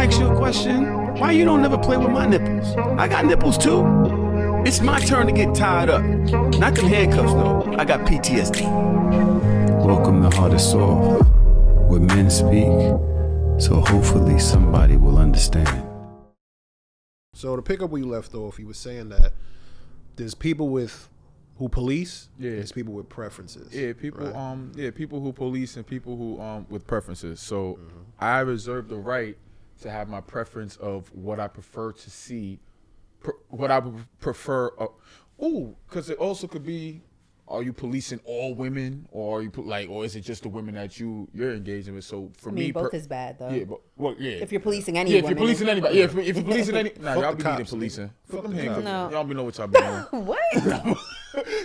ask you a question? Why you don't never play with my nipples? I got nipples too. It's my turn to get tied up. Not them handcuffs though. I got PTSD. Welcome to Hardorsoft, where men speak, so hopefully somebody will understand. So to pick up where you left off, you were saying that there's people who police. Yeah. There's people with preferences. Yeah, people. Right? People who police and people who with preferences. So I reserve the right to have my preference of what I prefer to see, what I would prefer. Because it also could be: are you policing all women, or are you or is it just the women that you're engaging with? So for me, both is bad though. Yeah, but if you're policing any, if you're policing anybody, if you're policing any, y'all be cops, needing policing. Fuck them cops. handcuffs. Y'all be know what y'all be doing. What?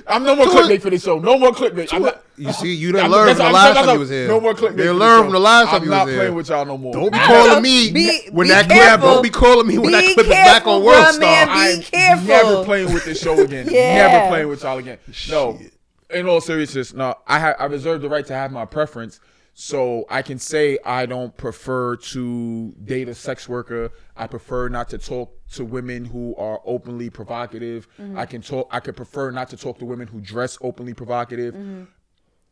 I'm no more clickbait for this show. No more clickbait. You see, you didn't learn from the last time you was here. No more clickbait. You didn't learn from the last time you was here. I'm not playing with y'all no more. Don't be calling me when that clip. Don't be calling me when that clip is back on World Star. Be careful. Never playing with this show again. Never playing with y'all again. No. In all seriousness, no. I reserve the right to have my preference. So I can say I don't prefer to date a sex worker. I prefer not to talk to women who are openly provocative. I could prefer not to talk to women who dress openly provocative.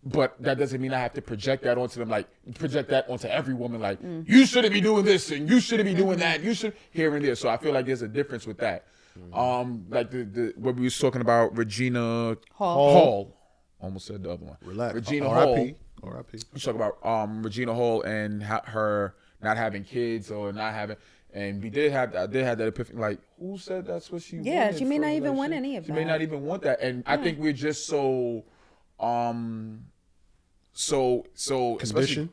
But that doesn't mean I have to project that onto them, project that onto every woman, you shouldn't be doing this and you shouldn't be doing that. You should here and there. So I feel like there's a difference with that. Like the what we was talking about, Regina Hall. Almost said the other one. Relax. Regina Hall. R.I.P. We talk about Regina Hall and her not having kids or not having, and I did have that epiphany. Who said that's what she? Yeah, she may not even want any of that. She may not even want that, and I think we're just so conditioned.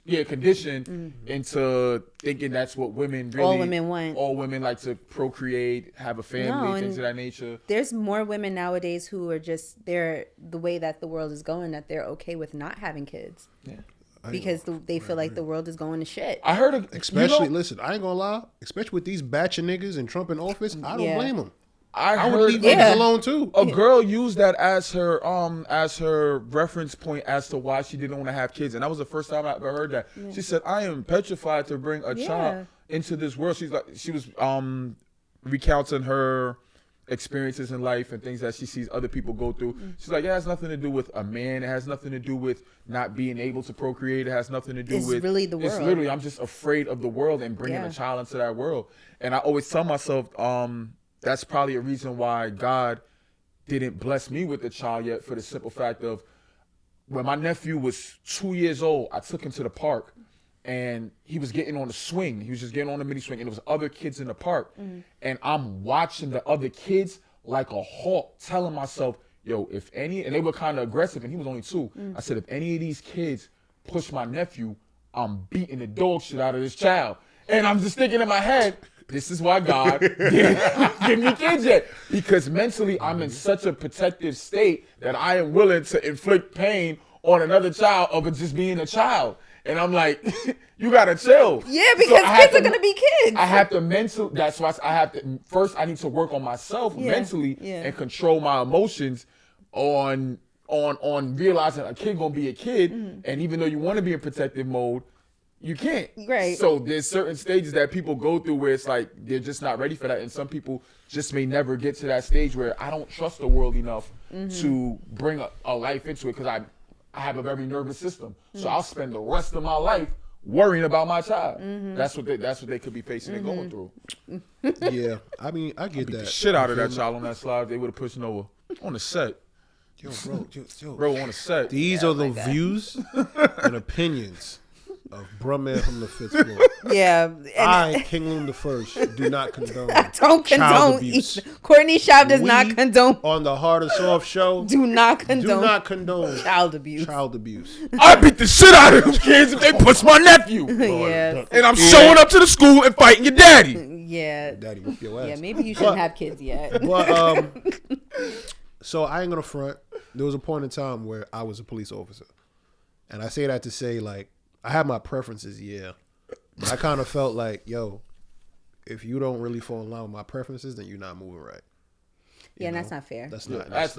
Conditioned into thinking that's what women really. All women want. All women like to procreate, have a family, things of that nature. There's more women nowadays who are just the way that the world is going, that they're okay with not having kids. Yeah. Because they feel like the world is going to shit. I heard especially listen, I ain't gonna lie, especially with these batch of niggas and Trump in office, I don't blame them. I would leave niggas alone too. A girl used that as her reference point as to why she didn't want to have kids, and that was the first time I ever heard that. Yeah. She said, "I am petrified to bring a child into this world." She was recounting her experiences in life and things that she sees other people go through. She's like, "It has nothing to do with a man. It has nothing to do with not being able to procreate. It has nothing to do with really the world. It's literally I'm just afraid of the world and bringing a child into that world." And I always tell myself, that's probably a reason why God didn't bless me with a child yet, for the simple fact of when my nephew was 2 years old, I took him to the park and he was getting on the swing. He was just getting on the mini swing and there was other kids in the park. And I'm watching the other kids like a hawk, telling myself, yo, if any, and they were kind of aggressive and he was only 2. I said, if any of these kids push my nephew, I'm beating the dog shit out of this child. And I'm just thinking in my head, this is why God didn't give me kids yet. Because mentally, I'm in such a protective state that I am willing to inflict pain on another child of it just being a child. And I'm like, you gotta chill. Yeah, because kids are gonna be kids. I have to that's why I have to, first I need to work on myself mentally and control my emotions on realizing a kid gonna be a kid. And even though you wanna be in protective mode, you can't. Right. So there's certain stages that people go through where it's like they're just not ready for that. And some people just may never get to that stage where I don't trust the world enough to bring a life into it, because I have a very nervous system. So I'll spend the rest of my life worrying about my child. That's what they could be facing and going through. Yeah. I mean, I get that. The shit out of that child on that slide, they would have pushed Noah on the set. Bro, on the set. These are the views and opinions of BruhMan from the 5th floor. Yeah. I, King Loon the First, do not condone don't child abuse. Courtney Shaw does not condone. On the Hardorsoft show, do not condone child abuse. I beat the shit out of them kids if they push my nephew. Yeah. And I'm showing up to the school and fighting your daddy. Yeah. Daddy whoop your ass. Yeah, maybe you shouldn't have kids yet. But so I ain't gonna front. There was a point in time where I was a police officer. And I say that to say, like, I have my preferences, yeah. But I kind of felt like, yo, if you don't really fall in line with my preferences, then you're not moving right. Yeah, and that's not fair. That's not fair. That's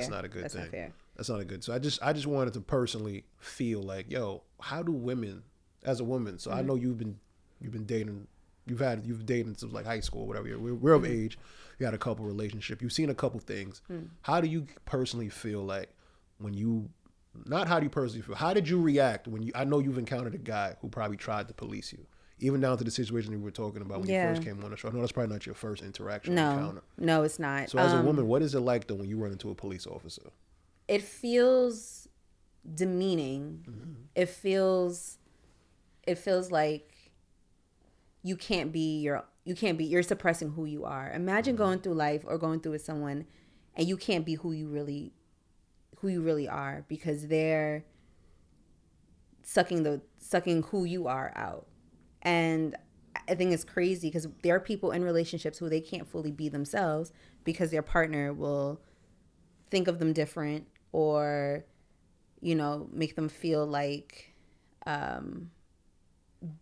not a good that's thing. Not fair. That's not a good. So I just wanted to personally feel like, yo, how do women, as a woman? So I know you've been dating you've dated since like high school, whatever. We're of age. You had a couple relationships. You've seen a couple things. How do you personally feel like when you? Not how do you personally feel. How did you react when you? I know you've encountered a guy who probably tried to police you, even down to the situation we were talking about when you first came on the show. I know that's probably not your first interaction. Encounter. No, it's not. So as a woman, what is it like though when you run into a police officer? It feels demeaning. It feels like you're suppressing who you are. Imagine going through life or going through with someone and you can't be who you really are because they're sucking who you are out. And I think it's crazy because there are people in relationships who they can't fully be themselves because their partner will think of them different or, make them feel like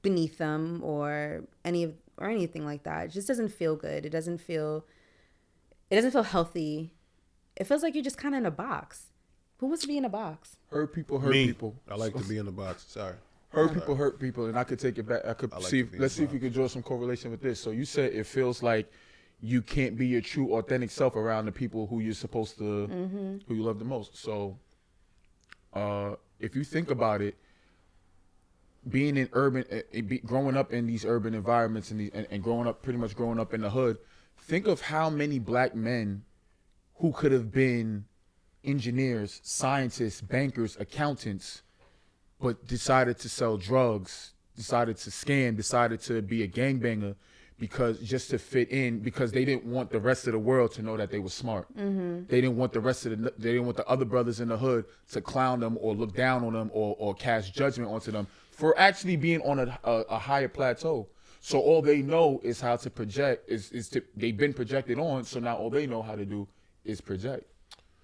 beneath them or anything like that. It just doesn't feel good. It doesn't feel healthy. It feels like you're just kind of in a box. Who wants to be in a box? Hurt people hurt people. I like to be in the box. Sorry. Hurt people, and I could take it back. Let's see if we could draw some correlation with this. So you said it feels like you can't be your true, authentic self around the people who you're supposed to, who you love the most. So, if you think about it, being in growing up in these urban environments and growing up in the hood, think of how many black men who could have been engineers, scientists, bankers, accountants, but decided to sell drugs, decided to scam, decided to be a gangbanger just to fit in, because they didn't want the rest of the world to know that they were smart. They didn't want they didn't want the other brothers in the hood to clown them or look down on them or cast judgment onto them for actually being on a higher plateau. So all they know is how to project, they've been projected on, so now all they know how to do is project.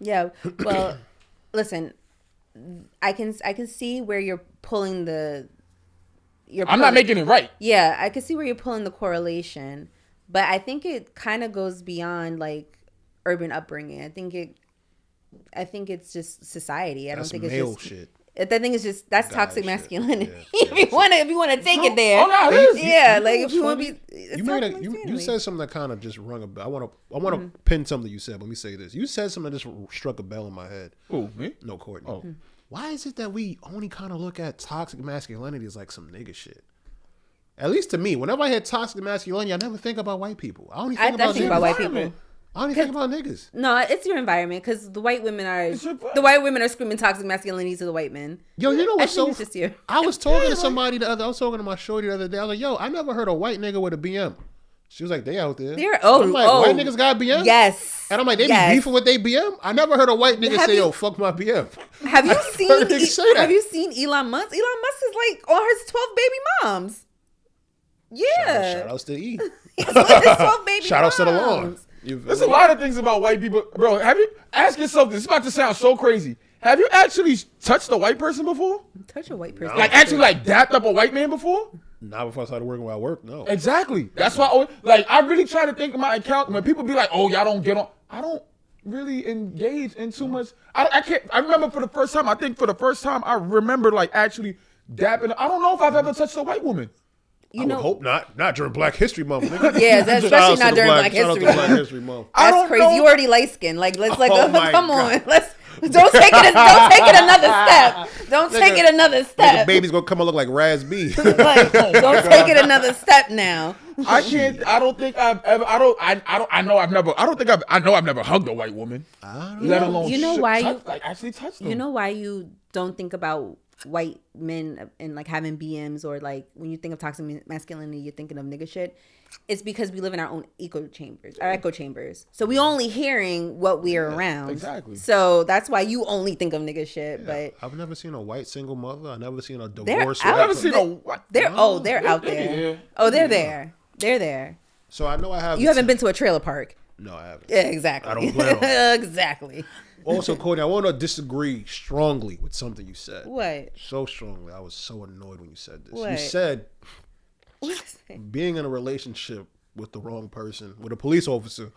Yeah, well, listen, I can see where you're pulling I'm not making it right. Yeah, I can see where you're pulling the correlation, but I think it kind of goes beyond like urban upbringing. I think it's just society. I don't think it's male just shit. I think it's just that's toxic masculinity. Yeah. if you want to take it there, it is. Yeah, like if you want to be, you said something that kind of just rung a bell. I want to pin something you said. Let me say this. You said something that just struck a bell in my head. Who, me? No, Courtney. Oh. Why is it that we only kind of look at toxic masculinity as like some nigga shit? At least to me, whenever I hear toxic masculinity, I never think about white people. I only think about white people. I only think about niggas. No, it's your environment because the white women are screaming toxic masculinity to the white men. Yo, you know what's it's just you. I was talking to somebody I was talking to my shorty the other day. I was like, yo, I never heard a white nigga with a BM. She was like, they out there. I'm like, white niggas got BM? Yes. And I'm like, they be beefing with they BM? I never heard a white nigga say, yo, fuck my BM. Have you seen Elon Musk? Elon Musk is like on his 12 baby moms. Yeah. Shout outs to E. He's with his 12 baby Shout outs to the lawn. moms. There's a lot of things about white people. Bro, have you ask yourself this? It's about to sound so crazy. Have you actually touched a white person before? Touch a white person? Like actually like dapped up a white man before? Not before I started working where I work, no. Exactly. That's why I really try to think of my account when people be like, oh, y'all don't get on. I don't really engage in too much. I remember for the first time, I remember like actually dapping. I don't know if I've ever touched a white woman. I would hope not. Not during Black History Month, nigga. Yeah, especially not during Black History Month. That's crazy. You already light skinned. Like let's come on. Don't take it another step. Don't take it another step. The baby's gonna come and look like Raz B. Like, don't take it another step now. I can't. I don't think I've ever. I know I've never hugged a white woman. Let alone actually touch them. You know why you don't think about white men and like having BMs or like when you think of toxic masculinity, you're thinking of nigga shit. It's because we live in our own echo chambers. So we only hearing what we're around. Exactly. So that's why you only think of nigga shit. Yeah. But I've never seen a white single mother. I've never seen a divorced I've white never seen a white. They're out there. Yeah. Oh, they're there. They're there. So I know I have. You haven't been to a trailer park. No, I haven't. Yeah, exactly. I don't plan on. Exactly. Also, Courtney, I want to disagree strongly with something you said. What? So strongly. I was so annoyed when you said this. What? You said being in a relationship with the wrong person, with a police officer,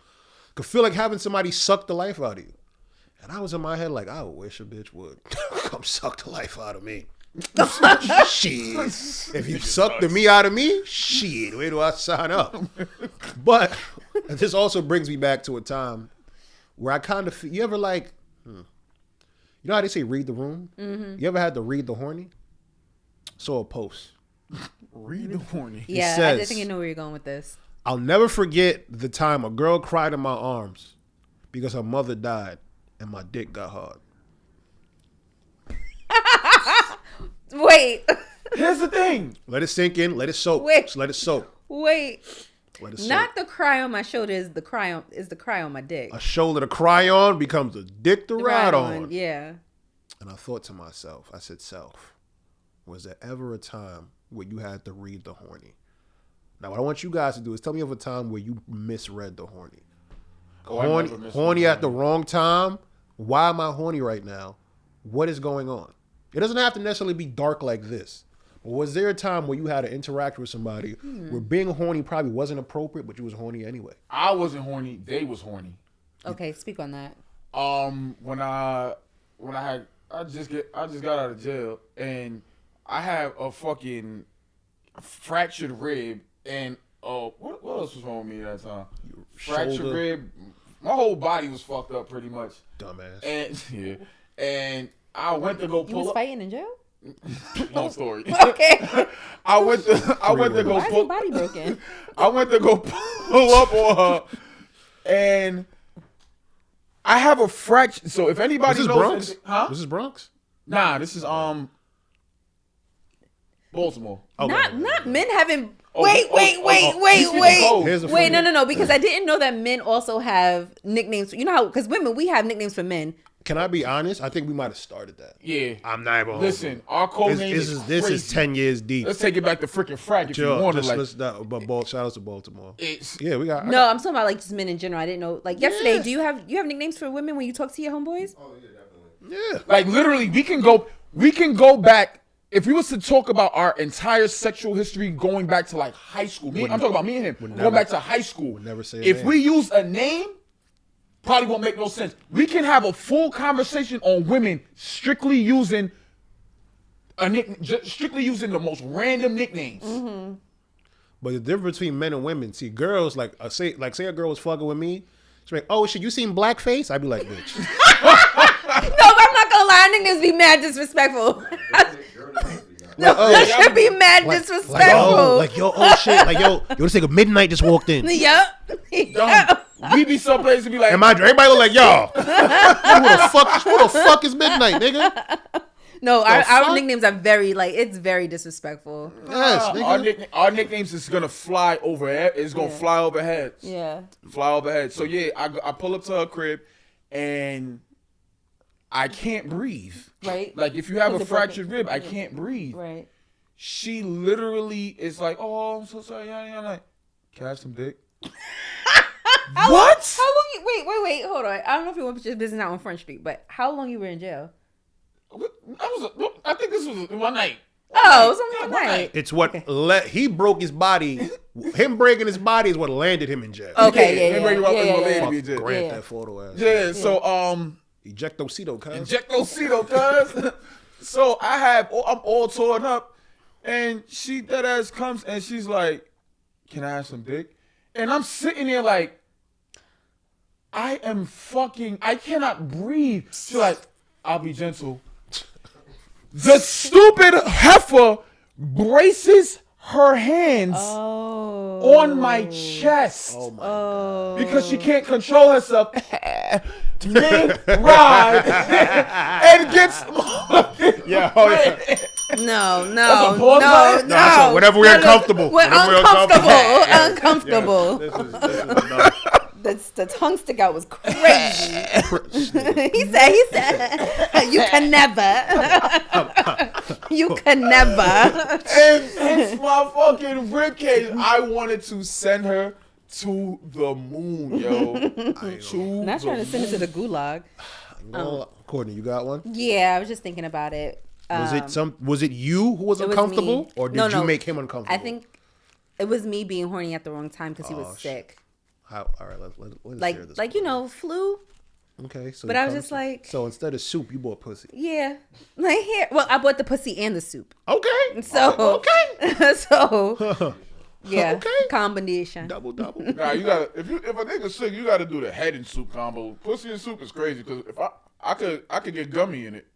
could feel like having somebody suck the life out of you. And I was in my head like, I wish a bitch would come suck the life out of me. Shit. If you suck the me out of me, shit, where do I sign up? But this also brings me back to a time where I kind of, you ever like, you know how they say read the room? Mm-hmm. You ever had to read the horny? Saw a post. Read the horny. Yeah, says, I think I know where you're going with this. I'll never forget the time a girl cried in my arms because her mother died and my dick got hard. Wait. Here's the thing. Let it sink in. Let it soak. Wait. Just let it soak. Wait. Let it soak. Not the cry on my shoulder is the cry on my dick. A shoulder to cry on becomes a dick to ride on. Yeah. And I thought to myself, I said, self, was there ever a time where you had to read the horny? Now, what I want you guys to do is tell me of a time where you misread the horny. Horny at the wrong time. Why am I horny right now? What is going on? It doesn't have to necessarily be dark like this. But was there a time where you had to interact with somebody where being horny probably wasn't appropriate, but you was horny anyway? I wasn't horny. They was horny. Okay, speak on that. When I just got out of jail and I have a fucking fractured rib and what else was wrong with me that time? Fractured rib. My whole body was fucked up pretty much. Dumbass. And I went to go pull You was up. fighting in jail? Long story. Okay. I went to go Why is pull. your body broken? I went to go pull up on her, and I have a fracture. So if anybody Was this knows, Bronx? huh? Was this Bronx? Nah, this is Baltimore. Okay. Not men having. Oh, Wait. Here's the Wait, funny- no, because I didn't know that men also have nicknames. You know how, because women, we have nicknames for men. Can I be honest? I think we might have started that. Yeah. I'm not even. Listen, our code name is This crazy. is 10 years deep. Let's take it back to freaking frack if you Sure, want to. just Like, but shout out to Baltimore. it's Yeah, we got. No, I'm talking about like just men in general. I didn't know. Like yesterday, do you have nicknames for women when you talk to your homeboys? Yeah. like literally we can go back. If we was to talk about our entire sexual history going back to like high school, I'm talking about me and him going back to high school. Would never say a if name. we use a name, probably won't make no sense. We can have a full conversation on women strictly using strictly using the most random nicknames. Mm-hmm. But the difference between men and women, see, girls say a girl was fucking with me. She's like, oh shit, you seen blackface? I'd be like, bitch. No, but I'm not gonna lie. Nicknames be mad disrespectful. That should be mad disrespectful. Oh shit, this nigga midnight just walked in. Yep. We be someplace and be like, Everybody look like y'all. Who the fuck is midnight, nigga? No, our fuck? nicknames are very it's very disrespectful. Yes, nigga. our nicknames is gonna fly over. It's gonna fly over heads. Yeah. Fly overhead. So yeah, I pull up to her crib, and I can't breathe. Right. Like if you have a Because fractured rib, I can't breathe. Right. She literally is like, "Oh, I'm so sorry." Yeah, like, can I have some dick? What? How long you wait, hold on. I don't know if you want to put your business out on Front Street, but how long you were in jail? I think this was one night. Oh, it was only one night. It's what he broke his body. Him breaking his body is what landed him in jail. Okay, yeah. Fuck, grant Yeah. that photo ass. Yeah, so Ejectocito, cuz. Ejectocito, cuz. So I'm all torn up, and she that ass comes and she's like, "Can I have some dick?" And I'm sitting there like, I cannot breathe. She's like, "I'll be gentle." The stupid heifer braces her hands on my chest. Oh my god. Because she can't control herself. Mid-ride and gets No. Whenever we're uncomfortable. We're uncomfortable. This is enough. The tongue stick out was crazy. he said, you can never. And it's my fucking ribcage. I wanted to send her to the moon, yo. Not trying to send it to the gulag. Courtney, you got one? Yeah, I was just thinking about it. Was it you who was It was uncomfortable, me. or did No, you make him uncomfortable? I think it was me being horny at the wrong time because he was sick. All right, let's hear this. Flu. Okay, so But I was just like, so instead of soup, you bought pussy. yeah, like here. Well, I bought the pussy and the soup. Okay. So okay. so yeah, Okay. combination. Double. Nah, you gotta if a nigga sick, you gotta do the head and soup combo. Pussy and soup is crazy because if I could get gummy in it.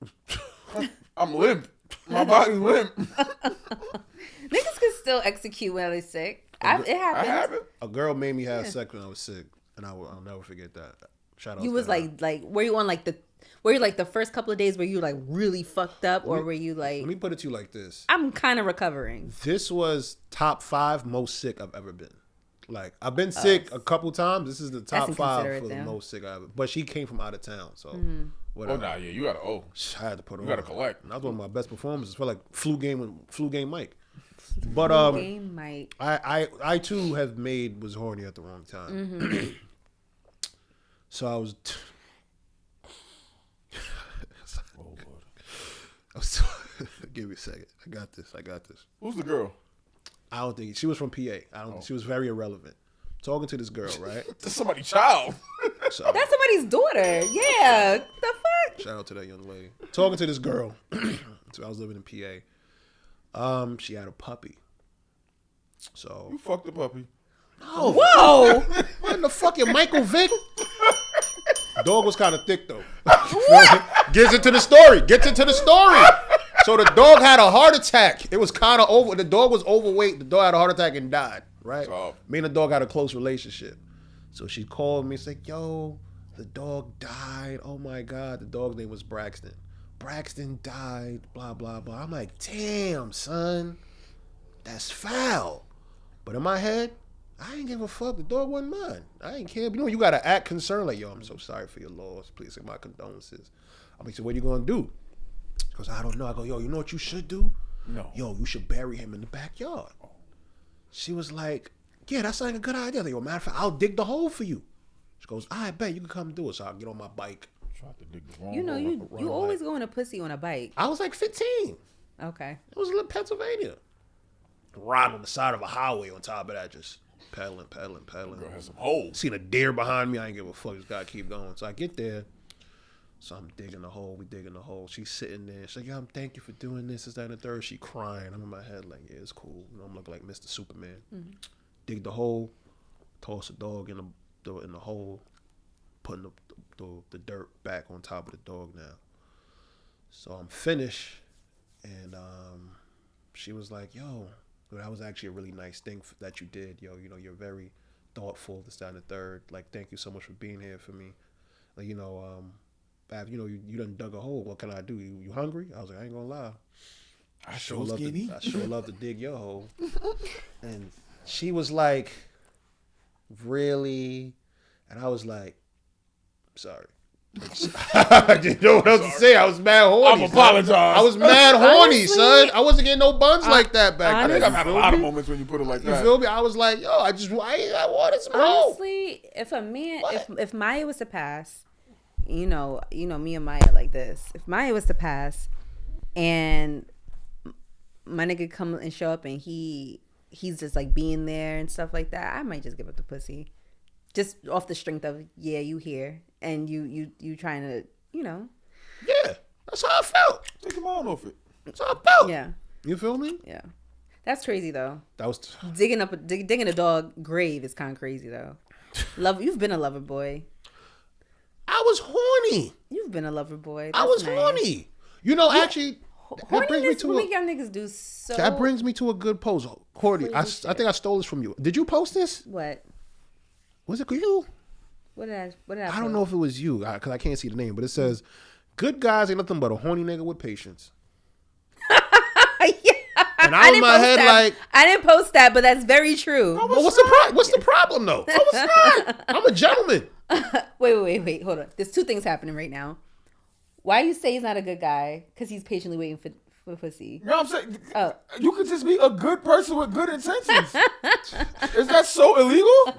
I'm limp. My body's limp. Niggas can still execute when they're sick. It happens. I haven't. A girl made me have sex when I was sick, and I'll never forget that. Shout out. You to was her. like, were you on like the first couple of days where you like really fucked up, or were you like? Let me put it to you like this. I'm kind of recovering. This was top 5 most sick I've ever been. Like, I've been sick a couple times. This is the top 5 for the most sick I've ever. But she came from out of town, so whatever. Oh, nah, yeah, you gotta I had to put her You on. gotta collect. And that was one of my best performances. Felt like flu game Mike. But Game Mike. I too was horny at the wrong time. So I was. Give me a second. I got this. Who's the girl? I don't think she was from PA. She was very irrelevant. Talking to this girl, right? That's somebody's child. So, That's somebody's daughter. Yeah. The fuck? shout out to that young lady. Talking to this girl. So I was living in PA. She had a puppy. So You fucked the puppy. no. Whoa. What in the fucking Michael Vick? Dog was kind of thick though. Gets into the story. So the dog had a heart attack. It was kind of over. The dog was overweight. The dog had a heart attack and died. Right. Oh. Me and the dog had a close relationship. So she called me. She's like, "Yo, the dog died. Oh my God." The dog's name was Braxton. Braxton died. Blah blah blah. I'm like, "Damn, son, that's foul." But in my head, I ain't give a fuck. The dog wasn't mine. I ain't care. You know, you gotta act concerned. Like, yo, I'm so sorry for your loss. Please take my condolences. I'm like, so what are you gonna do? Because I don't know. I go, yo, you know what you should do? No. Yo, you should bury him in the backyard. She was like, yeah, that sounds like a good idea. I think, yo, matter of fact, I'll dig the hole for you. She goes, I bet you can come do it. So I'll get on my bike. Tried to dig the wrong You know, hole. you always going to pussy on a bike. I was like 15. Okay. It was in Pennsylvania. Riding on the side of a highway on top of that, just pedaling. Girl has some holes. Seen a deer behind me. I ain't give a fuck. Just gotta keep going. So I get there. So I'm digging the hole. We digging the hole. She's sitting there. She's like, yo, thank you for doing this, that, and the third. She crying. I'm in my head like, yeah, it's cool. You know, I'm looking like Mr. Superman. Mm-hmm. Dig the hole. Toss a dog in the hole. Putting the dirt back on top of the dog now. So I'm finished. And she was like, yo, that was actually a really nice thing that you did. Yo, you know, you're very thoughtful, this, that, and the third. Like, thank you so much for being here for me. Like, you know, you done dug a hole. What can I do? You hungry? I was like, I ain't gonna lie. I sure love to dig your hole. And she was like, really? And I was like, sorry. I didn't know what else to say. I was mad horny. I'm apologize. I was mad horny, Honestly, son. I wasn't getting no buns like that back then. I've had a lot of moments when you put it like You that. feel me? I was like, yo, I wanted some hole. Honestly, if a man, What? if Maya was to pass, you know, me and Maya like this. If Maya was to pass, and my nigga come and show up, and he's just like being there and stuff like that, I might just give up the pussy, just off the strength of, yeah, you here and you trying to, you know. Yeah, that's how I felt. Take your mind off it. That's how I felt. Yeah, You feel me? yeah. That's crazy though. That was. Digging a dog grave is kind of crazy though. You've been a lover boy. I was horny. You've been a lover boy. I was That's nice. horny. You know, actually, that brings me Horniness to will a. make y'all niggas do so. That brings me to a good post, Courtney. I Crazy think I stole this from you. Did you post this? What? Was it you? What did I I don't know if it was you because I can't see the name, but it says, "Good guys ain't nothing but a horny nigga with patience." Yeah. And I was in my head like, I didn't post that, but that's very true. well, what's the problem though? No, it's not. I'm a gentleman. Wait. Hold on. There's two things happening right now. Why you say he's not a good guy? Because he's patiently waiting for pussy. You know what I'm saying? Oh. You could just be a good person with good intentions. Is that so illegal?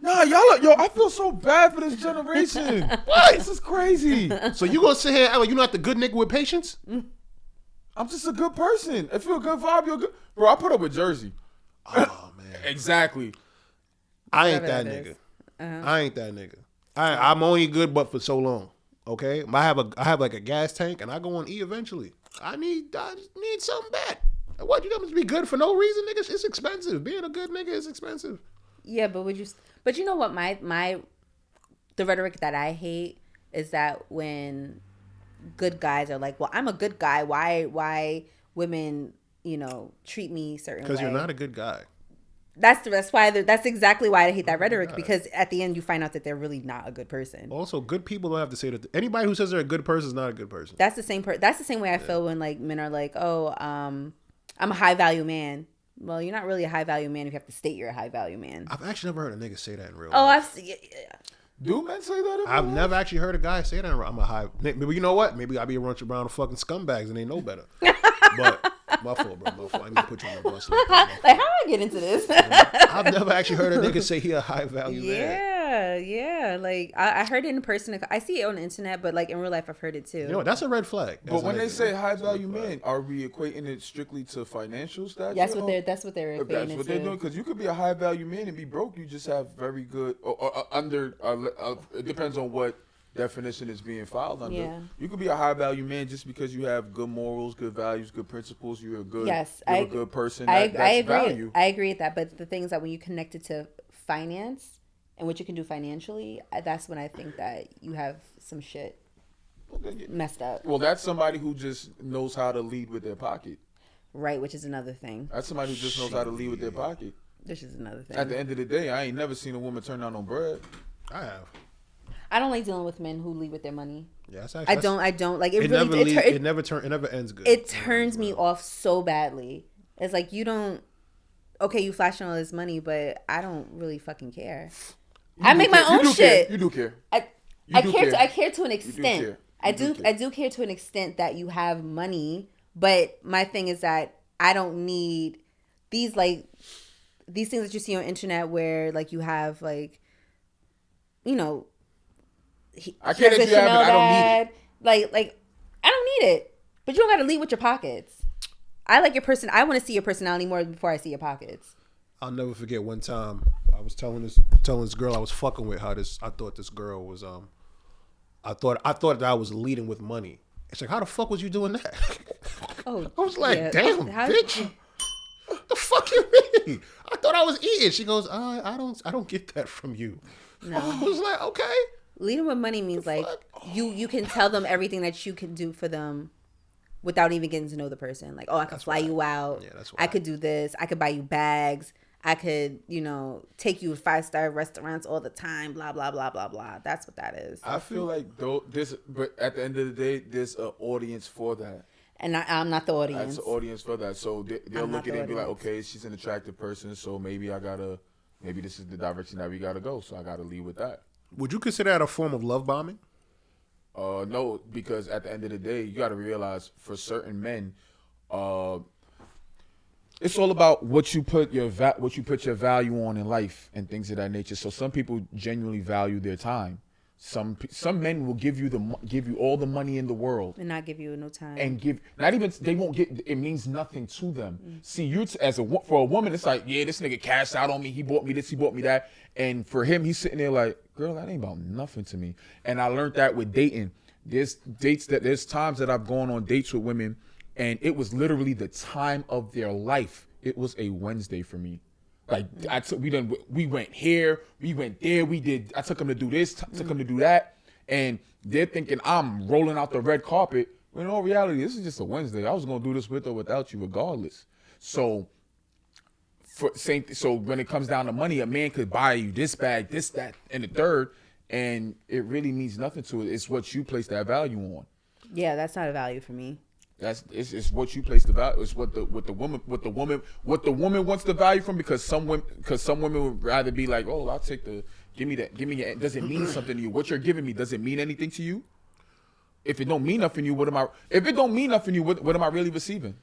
Nah, yo, I feel so bad for this generation. What? This is crazy. So you gonna sit here and act like you're not the good nigga with patience? I'm just a good person. If you're a good vibe, you're good. Bro, I put up with Jersey. Oh man, Exactly. I ain't Whatever that that nigga. is. I ain't that nigga. I'm only good, but for so long. Okay, I have like a gas tank, and I go on E eventually. I just need something bad. What, you want me to be good for no reason, nigga? It's expensive. Being a good nigga is expensive. Yeah, but you know what? The rhetoric that I hate is that when good guys are like, well, I'm a good guy. Why women, treat me certain way? Because you're not a good guy. That's exactly why I hate that rhetoric, because at the end you find out that they're really not a good person. Also, good people don't have to say that. Anybody who says they're a good person is not a good person. That's the same way I feel when like men are like, oh, I'm a high value man. Well, you're not really a high value man if you have to state you're a high value man. I've actually never heard a nigga say that in real Oh, life. Do men say that? I've never actually heard a guy say that. I'm a high. Maybe you know what? Maybe I be a bunch of brown fucking scumbags and they know better. But my fault, bro. My fault. I need to put you on the bus. Like, how do I get into this? I've never actually heard a nigga say he a high value man. Yeah. Like I heard it in person. I see it on the internet, but like in real life, I've heard it too. You know, that's a red flag. But when they say high value man, are we equating it strictly to financial status? That's what they're equating That's what they're doing, because you could be a high value man and be broke. You just have very good it depends on what definition is being filed under. Yeah. You could be a high value man just because you have good morals, good values, good principles. You're a good, a good person. I agree. Value. I agree with that. But the thing is that when you connect it to finance and what you can do financially, that's when I think that you have some shit messed up. Well, that's somebody who just knows how to lead with their pocket. Right, which is another thing. That's somebody who just knows how to lead with their pocket. Which is another thing. At the end of the day, I ain't never seen a woman turn down no bread. I have. I don't like dealing with men who lead with their money. Yeah, that's actually, I don't like it. It Really, it never ends good. It turns me off so badly. It's like you don't. Okay, you flashing all this money, but I don't really fucking care. I make my own shit. You do care. I care to an extent. I do care to an extent that you have money, but my thing is that I don't need these things that you see on the internet where like you have like, I can't let you have it. I don't need it. Like I don't need it. But you don't got to lead with your pockets. I like your person. I want to see your personality more before I see your pockets. I'll never forget one time I was telling this girl I was fucking with I thought this girl was I thought that I was leading with money. It's like, how the fuck was you doing that? Oh, I was like, yeah. damn, bitch. What the fuck you mean? I thought I was eating. She goes, I don't get that from you. No. I was like, okay. Leading with money means like you can tell them everything that you can do for them without even getting to know the person. Like, oh, I could fly you out. Yeah, that's I could do this. I could buy you bags. I could, take you to 5-star restaurants all the time. Blah blah blah blah blah. That's what that is. I feel like but at the end of the day, there's an audience for that. And I'm not the audience. That's an audience for that. So they'll look at it and be like, okay, she's an attractive person, so maybe this is the direction that we gotta go. So I gotta lead with that. Would you consider that a form of love bombing? No, because at the end of the day, you got to realize for certain men, it's all about what you put your value on in life and things of that nature. So some people genuinely value their time. Some men will give you all the money in the world and not give you no time, and they won't get. It means nothing to them. Mm-hmm. See, for a woman, it's like, yeah, this nigga cashed out on me. He bought me this. He bought me that. And for him, he's sitting there like, girl, that ain't about nothing to me. And I learned that with dating. There's times that I've gone on dates with women, and it was literally the time of their life. It was a Wednesday for me. Like we went here, we went there, I took him to do this, took him to do that, and they're thinking I'm rolling out the red carpet. When in all reality, this is just a Wednesday. I was gonna do this with or without you, regardless. So, so when it comes down to money, a man could buy you this bag, this, that, and the third, and it really means nothing to it. It's what you place that value on. Yeah, that's not a value for me. It's what you place the value. It's what the woman wants the value from, because some women would rather be like, oh, I'll take give me it. Does it mean something to you? What you're giving me, does it mean anything to you? If it don't mean nothing to you, what am I really receiving?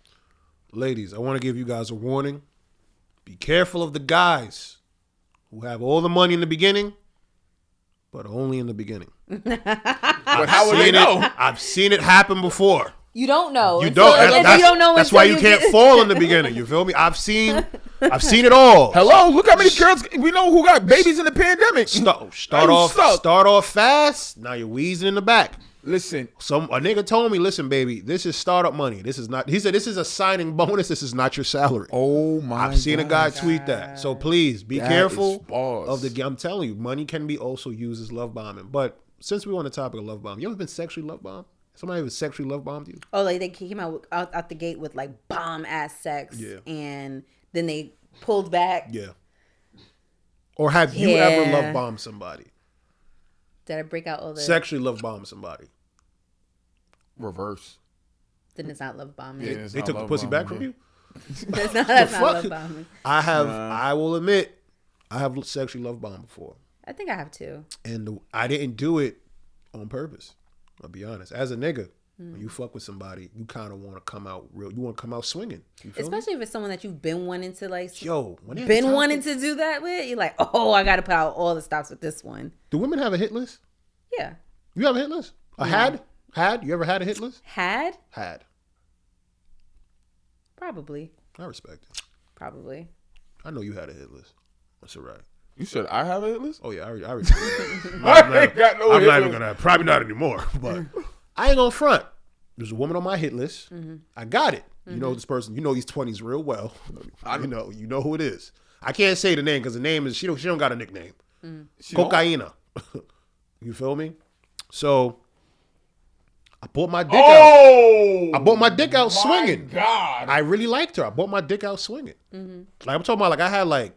Ladies, I want to give you guys a warning. Be careful of the guys who have all the money in the beginning, but only in the beginning. But how would they know? I've seen it happen before. You don't know. You don't. You don't know. That's why you can't fall in the beginning. You feel me? I've seen I've seen it all. Hello, look how many girls we know who got babies in the pandemic. Start off fast. Now you're wheezing in the back. Listen, a nigga told me, listen, baby, this is startup money. This is not. He said this is a signing bonus. This is not your salary. oh my! I've seen a guy tweet that. So please be careful bars. of the. I'm telling you, money can be also used as love bombing. But since we're on the topic of love bombing, you ever been sexually love bombed? Somebody ever sexually love bombed you? Oh, like they came out the gate with like bomb ass sex, and then they pulled back. Yeah. Or have you ever love bombed somebody? Did I break out all the Sexually love bomb somebody? Reverse. Then it's not love bombing. Yeah, They took the pussy back from you? that's not love bombing. I will admit, I have sexually love bombed before. I think I have too. And I didn't do it on purpose. I'll be honest. As a nigga, when you fuck with somebody, you kind of want to come out real. You want to come out swinging. Especially if it's someone that you've been wanting to like. Wanting to do that with. You're like, oh, I got to put out all the stops with this one. Do women have a hit list? Yeah. You have a hit list? Had? You ever had a hit list? Had? Probably. I respect it. Probably. I know you had a hit list. That's all right. You said I have a hit list? Oh yeah, I already I'm not even gonna. Probably not anymore. But I ain't gonna front. There's a woman on my hit list. Mm-hmm. I got it. You know this person. You know these 20s real well. You know who it is. I can't say the name because the name is she don't got a nickname. Cocaina. You feel me? So I bought my dick out. I bought my dick out swinging. God, I really liked her. I bought my dick out swinging. Like I'm talking about, like I had like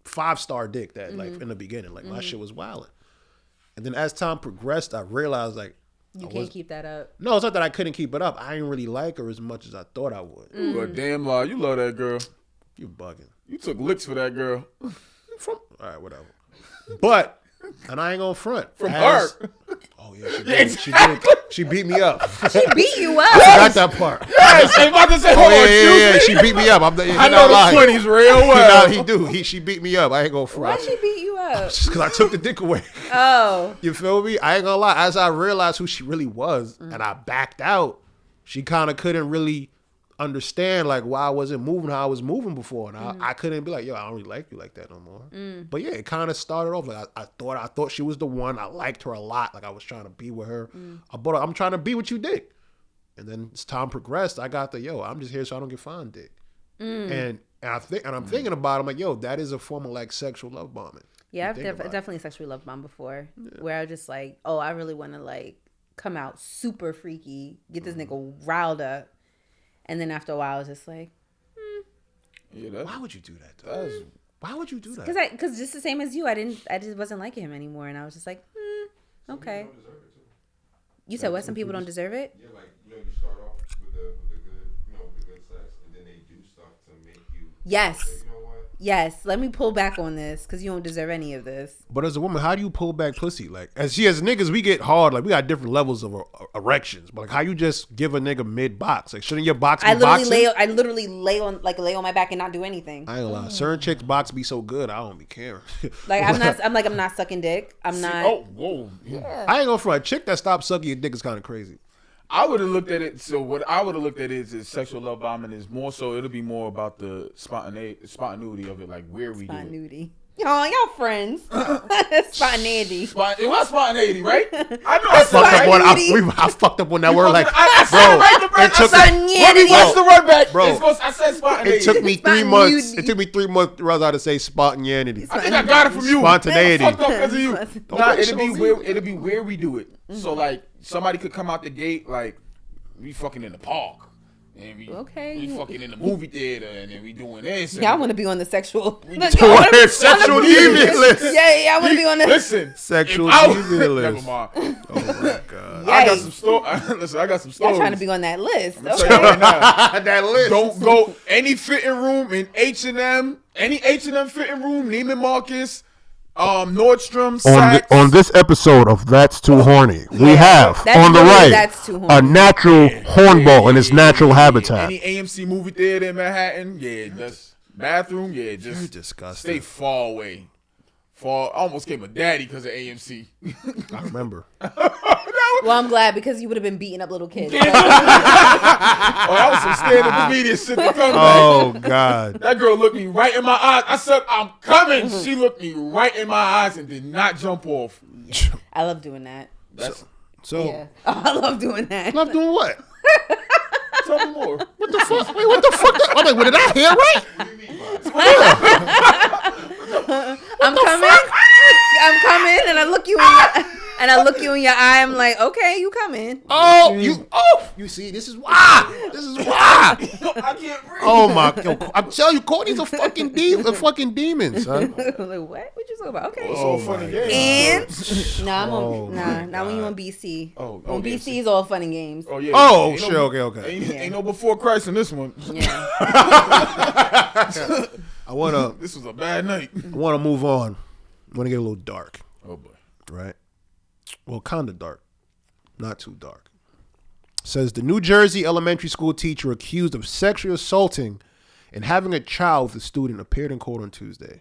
5-star dick that like in the beginning, like my shit was wilding. And then as time progressed, I realized like you can't keep that up. No, it's not that I couldn't keep it up. I didn't really like her as much as I thought I would. You a damn lie. You love that girl. You bugging. You took licks for that girl. All right, whatever. But and I ain't gonna front from her. Oh yeah, she did. She beat me up. She beat you up. I forgot that part. Yes, I'm about to say, hold on, yeah. She beat me up. I know the 20s real well. She beat me up. I ain't gonna front. Why she beat you up? Just because I took the dick away. Oh. You feel me? I ain't gonna lie. As I realized who she really was, and I backed out, she kind of couldn't really understand like why I wasn't moving how I was moving before, and I couldn't be like, yo, I don't really like you like that no more. But yeah, it kind of started off like I thought she was the one. I liked her a lot. Like I was trying to be with her. I'm trying to be what you did. And then as time progressed, I got I'm just here so I don't get fine dick. And I'm thinking about it, I'm like, yo, that is a form of like sexual love bombing. Yeah, I've definitely sexually love bombed before, where I just like, oh, I really want to like come out super freaky, get this nigga riled up. And then after a while, I was just like, why would you do that? Though? Why would you do that? Because just the same as you, I just wasn't liking him anymore, and I was just like, okay. You said what? Some people don't deserve it. Yeah, like you start off with the good sex, and then they do stuff to make you. Yes. Like, you know what? Yes. Let me pull back on this because you don't deserve any of this. But as a woman, how do you pull back pussy? Like as niggas, we get hard. Like we got different levels of erections. But like how you just give a nigga mid box? Like shouldn't your box be boxing? I literally lay on my back and not do anything. I ain't gonna lie. Certain chicks box be so good, I don't be caring. Like I'm not sucking dick. I'm not. Oh, whoa. Yeah. I ain't gonna front. A chick that stops sucking your dick is kind of crazy. I would have looked at it. So what I would have looked at is sexual love bombing is more so. It'll be more about the spontaneity of it, like where we do it. Oh, y'all friends. Spontaneity. It was spontaneity, right? I know. I fucked up on that word. Like, Let me watch the word back. Bro, I said spontaneity. It took me 3 months. It took me 3 months to realize how to say spontaneity. I think I got it from you. Spontaneity. Fucked up because of you. Nah, it'll be where we do it. So like somebody could come out the gate like we fucking in the park. And we fucking in the movie theater, and then we doing this. Yeah, I want to be on the sexual. Sexual deviant list. Yeah, I want to be on the sexual deviant list. Never mind. Oh my god. I got some stories. Listen, I got some stories. I'm trying to be on that list. Okay. Right now. That list. Don't go any fitting room in H&M, any H&M fitting room, Neiman Marcus, Nordstrom, Saks. On this episode of That's Too Horny, we have on the right a natural hornball in its natural habitat. Any AMC movie theater in Manhattan, just bathroom, just you're disgusting. Stay far away. I almost came a daddy because of AMC. I remember. That Well, I'm glad because you would have been beating up little kids. Oh, that was some stand-up comedian shit to come back. Oh God. That girl looked me right in my eyes. I said, I'm coming. She looked me right in my eyes and did not jump off. I love doing that. So Yeah, I love doing that. love doing what? Tell me more. What the fuck? Wait, what the fuck? I'm like, what did I hear right? What do you mean by I'm coming, and I look you in your eye. I'm like, okay, you coming? Oh, you see, this is why. This is why. I can't breathe. Oh my! Yo, I'm telling you, Courtney's a fucking demon, son. Like, what? What you talking about? Okay. It's all fun and games. And not when you on BC. Oh, on yeah, BC is all fun and games. Oh, yeah. Oh, Ain't shit. no- Okay. Ain't no before Christ in this one. Yeah. I wanna This was a bad night. move on. I wanna get a little dark, Oh, boy. right? Well, kind of dark, not too dark. Says the New Jersey elementary school teacher accused of sexually assaulting and having a child with a student appeared in court on Tuesday.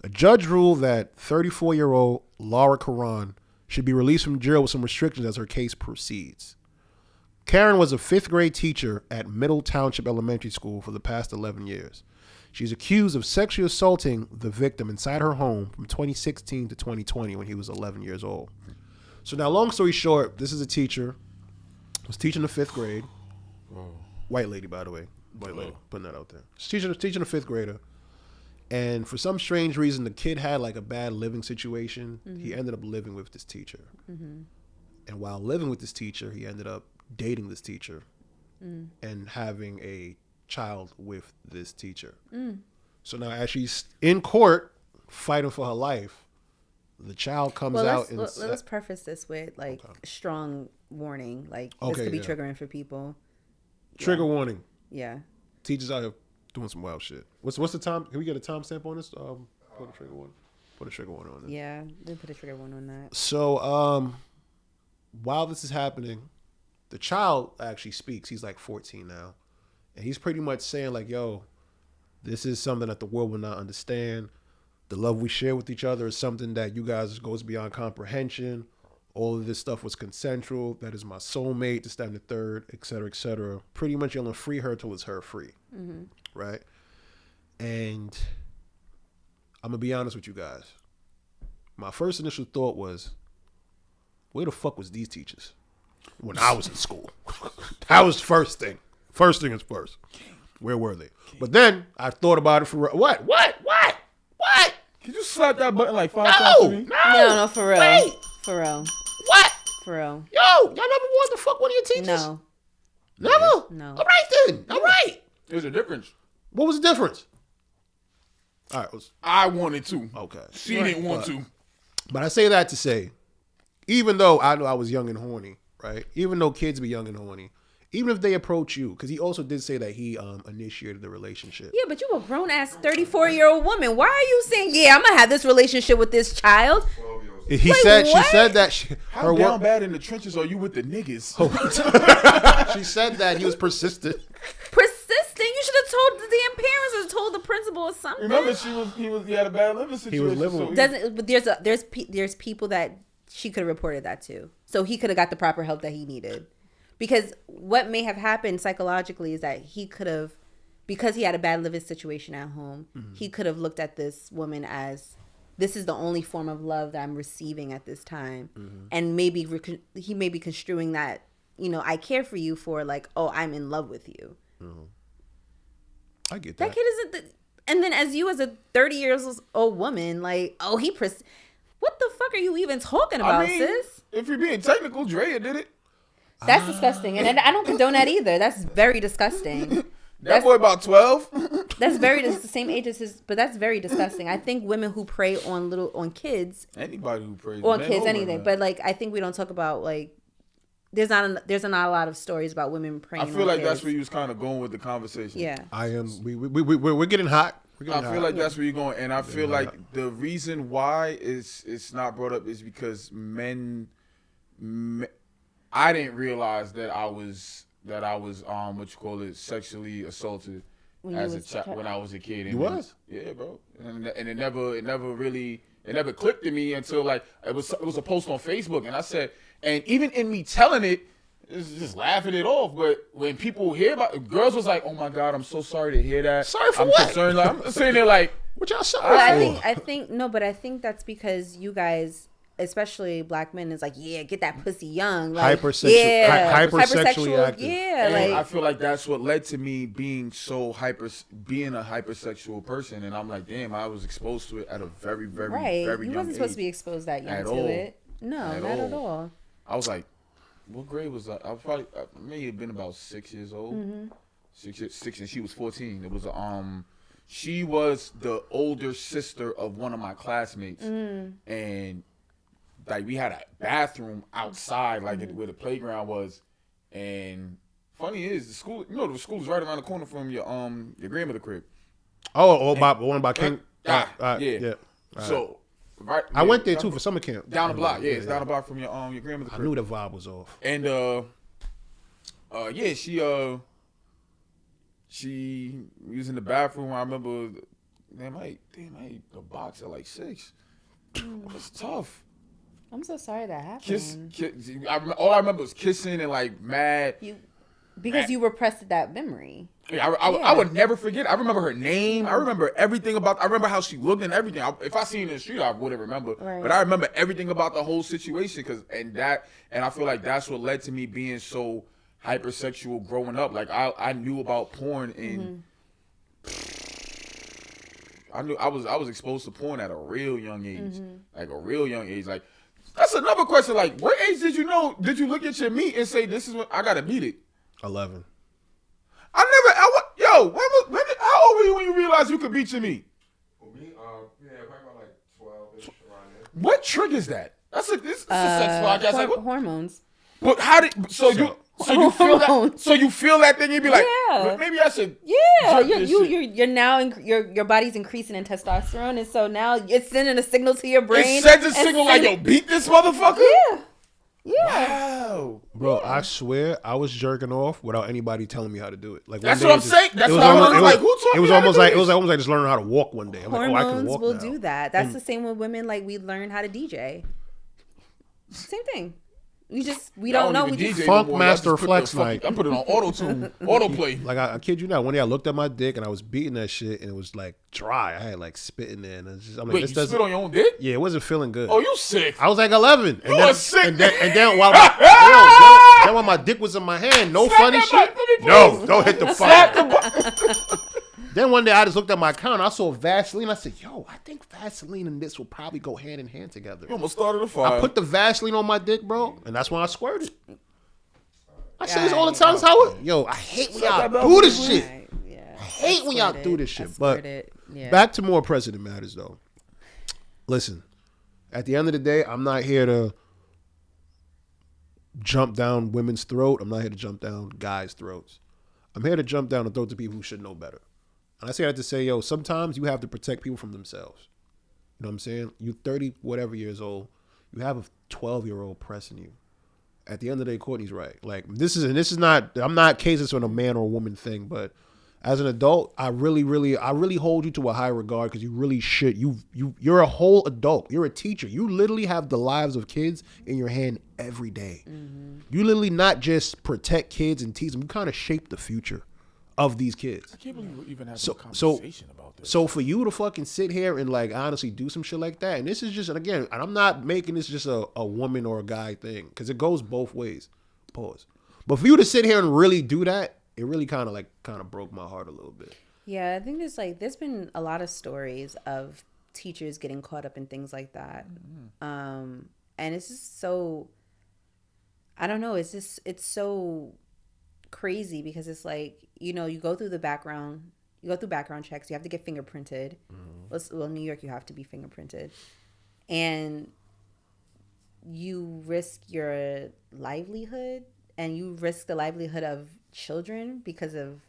A judge ruled that 34-year-old Laura Caron should be released from jail with some restrictions as her case proceeds. Karen was a 5th grade teacher at Middle Township Elementary School for the past 11 years. She's accused of sexually assaulting the victim inside her home from 2016 to 2020 when he was 11 years old. So now, long story short, this is a teacher. Was teaching the 5th grade. White lady, by the way. White lady, putting that out there. She's teaching a 5th grader. And for some strange reason, the kid had like a bad living situation. He ended up living with this teacher. And while living with this teacher, he ended up dating this teacher and having a child with this teacher. So now as she's in court fighting for her life, the child comes out and let's preface this with like strong warning. Like this Okay, could be yeah. triggering for people. trigger warning. Yeah. Teachers out here doing some wild shit. What's the time? Can we get a timestamp on this? Put a trigger warning. Put a trigger warning on this. Yeah. They put a trigger warning on that. So while this is happening, the child actually speaks. He's like 14 now. And he's pretty much saying like, yo, this is something that the world will not understand. The love we share with each other is something that you guys goes beyond comprehension. All of this stuff was consensual. That is my soulmate, this, that, and the third, et cetera, et cetera. Pretty much you're going to free her till it's her free. Right? And I'm going to be honest with you guys. My first initial thought was, where the fuck was these teachers when I was in school? That was the first thing. First thing is first. Where were they? But then I thought about it for what? Can you slap that button like 5 times for me? No, for real. Wait. For real. What? For real. Yo, y'all never wanted to fuck one of your teachers? No. Never? No. All right then. All right. There's a difference. What was the difference? All right. I wanted to. Okay. She didn't want to. But I say that to say, even though I know I was young and horny, right? Even though kids be young and horny, even if they approach you, because he also did say that he initiated the relationship. Yeah, but you a grown ass 34-year-old woman. Why are you saying, yeah, I'm gonna have this relationship with this child? 12 years old? She what? said that How down bad in the trenches are you with the niggas? she said that he was persistent. Persistent. You should have told the damn parents or told the principal or something. Remember, he had a bad living situation. was living with- Doesn't but there's people that she could have reported that to, so he could have got the proper help that he needed. Because what may have happened psychologically is that he could have, because he had a bad living situation at home, he could have looked at this woman as, this is the only form of love that I'm receiving at this time. And maybe he may be construing that, I care for you for like, oh, I'm in love with you. I get that. That kid isn't, and then as a 30 years old woman, like, oh, what the fuck are you even talking about, sis? If you're being technical, Drea did it. That's disgusting. And I don't condone that either. That's very disgusting. That boy about 12. That's the same age as his, but that's very disgusting. I think women who prey on kids, Anybody who prays on kids, anything. But like, I think we don't talk about like, there's not a lot of stories about women preying. I feel on like kids. that's where you was kind of going with the conversation. Yeah. I am. We're getting hot. I feel like that's where you're going, and I feel like the reason why it's not brought up is because men. I didn't realize that I was sexually assaulted as a child when I was a kid. You was? Yeah, bro. And it never really It never clicked in me until like it was a post on Facebook, and I said, and even in me telling it, it's just laughing it off. But when people hear about it, girls was like, "Oh my God, I'm so sorry to hear that. Sorry for I'm what? concerned." Like, I'm sitting there like, What y'all sorry But for? I think no, but I think that's because you guys, especially black men, is like, yeah, get that pussy young, like hypersexually active. yeah, and like I feel like that's what led to me being being a hypersexual person. And I'm like, damn, I was exposed to it at a very, very, right. very You young wasn't supposed to age. be exposed that young At to all. it. No, At not at all. all. I was like, what grade was I? I was probably maybe have been about 6 years old. Mm-hmm. 6, and she was 14. It was she was the older sister of one of my classmates, and like we had a bathroom outside, like where the playground was. And funny is the school, the school is right around the corner from your grandmother crib. Oh, one about King. Yeah. Yeah. So right, I went there too for summer camp. down the block. Yeah, it's down the block from your grandmother I crib. knew the vibe was off. And she was in the bathroom. I remember, damn, I ate the box at like 6. It was tough. I'm so sorry that happened. All I remember was kissing and like mad. Because you repressed that memory. I would never forget. I remember her name. I remember everything about. I remember how she looked and everything. If I seen her in the street, I wouldn't remember. Right. But I remember everything about the whole situation and I feel like that's what led to me being so hypersexual growing up. Like I knew about porn and I was exposed to porn at a real young age, like a real young age. Like that's another question. Like what age did you know? Did you look at your meat and say this is what I gotta beat it? 11. How old were you when you realized you could beat your meat? For me, probably about like 12-ish around there. What triggers that? This is a sex podcast. Like, what? Hormones. But how did you feel that? So you feel that thing? You'd be like, Yeah. maybe I should. Yeah, jerk this shit. you're now your body's increasing in testosterone, and so now it's sending a signal to your brain. It sends a and signal like, yo, beat this motherfucker. Yeah. Wow. Bro, I swear I was jerking off without anybody telling me how to do it. Like That's one what day I'm saying. That's it was what I almost- was like. Who taught It was me how to almost do like this? just learning how to walk one day. I'm like, oh, I can Hormones walk will now. do that. That's the same with women. Like we learn how to DJ. Same thing. We don't know. We even just DJ Funk no more. Master I just put Flex the fucking- night. I put it on autoplay. Like I kid you not, one day I looked at my dick and I was beating that shit and it was like dry. I had like spit in there and I'm like, Wait, this you doesn't. spit on your own dick? Yeah, it wasn't feeling good. Oh, you sick? I was like 11. You are sick. And then while while my dick was in my hand, no Slap funny that shit. mic, let me No, please. don't hit the Slap fire. the Then one day I just looked at my account. I saw Vaseline. I said, yo, I think Vaseline and this will probably go hand in hand together. You almost started a fire. I put the Vaseline on my dick, bro, and that's when I squirted. I say this all the time. Yo, I hate when y'all do this shit. Right, yeah. I hate when y'all do this shit. But yeah. back to more President Matters, though. Listen, at the end of the day, I'm not here to jump down women's throat. I'm not here to jump down guys' throats. I'm here to jump down the throats of people who should know better. And I say that to say, yo, sometimes you have to protect people from themselves. You know what I'm saying? You 30 whatever years old, you have a 12-year-old pressing you. At the end of the day, Courtney's right. Like this is not. I'm not casing this on a man or a woman thing, but as an adult, I really hold you to a high regard because you really should. You're a whole adult. You're a teacher. You literally have the lives of kids in your hand every day. Mm-hmm. You literally not just protect kids and teach them. You kind of shape the future of these kids. I can't believe we're even having So- a conversation about this. So for you to fucking sit here and like honestly do some shit like that, and this is just, and again, and I'm not making this just a woman or a guy thing because it goes both ways. Pause. But for you to sit here and really do that, it really kind of broke my heart a little bit. Yeah, I think there's been a lot of stories of teachers getting caught up in things like that. And it's just so, I don't know, it's so crazy because it's like, you go through background checks, you have to get fingerprinted. Well, in New York, you have to be fingerprinted. And you risk your livelihood and you risk the livelihood of children because of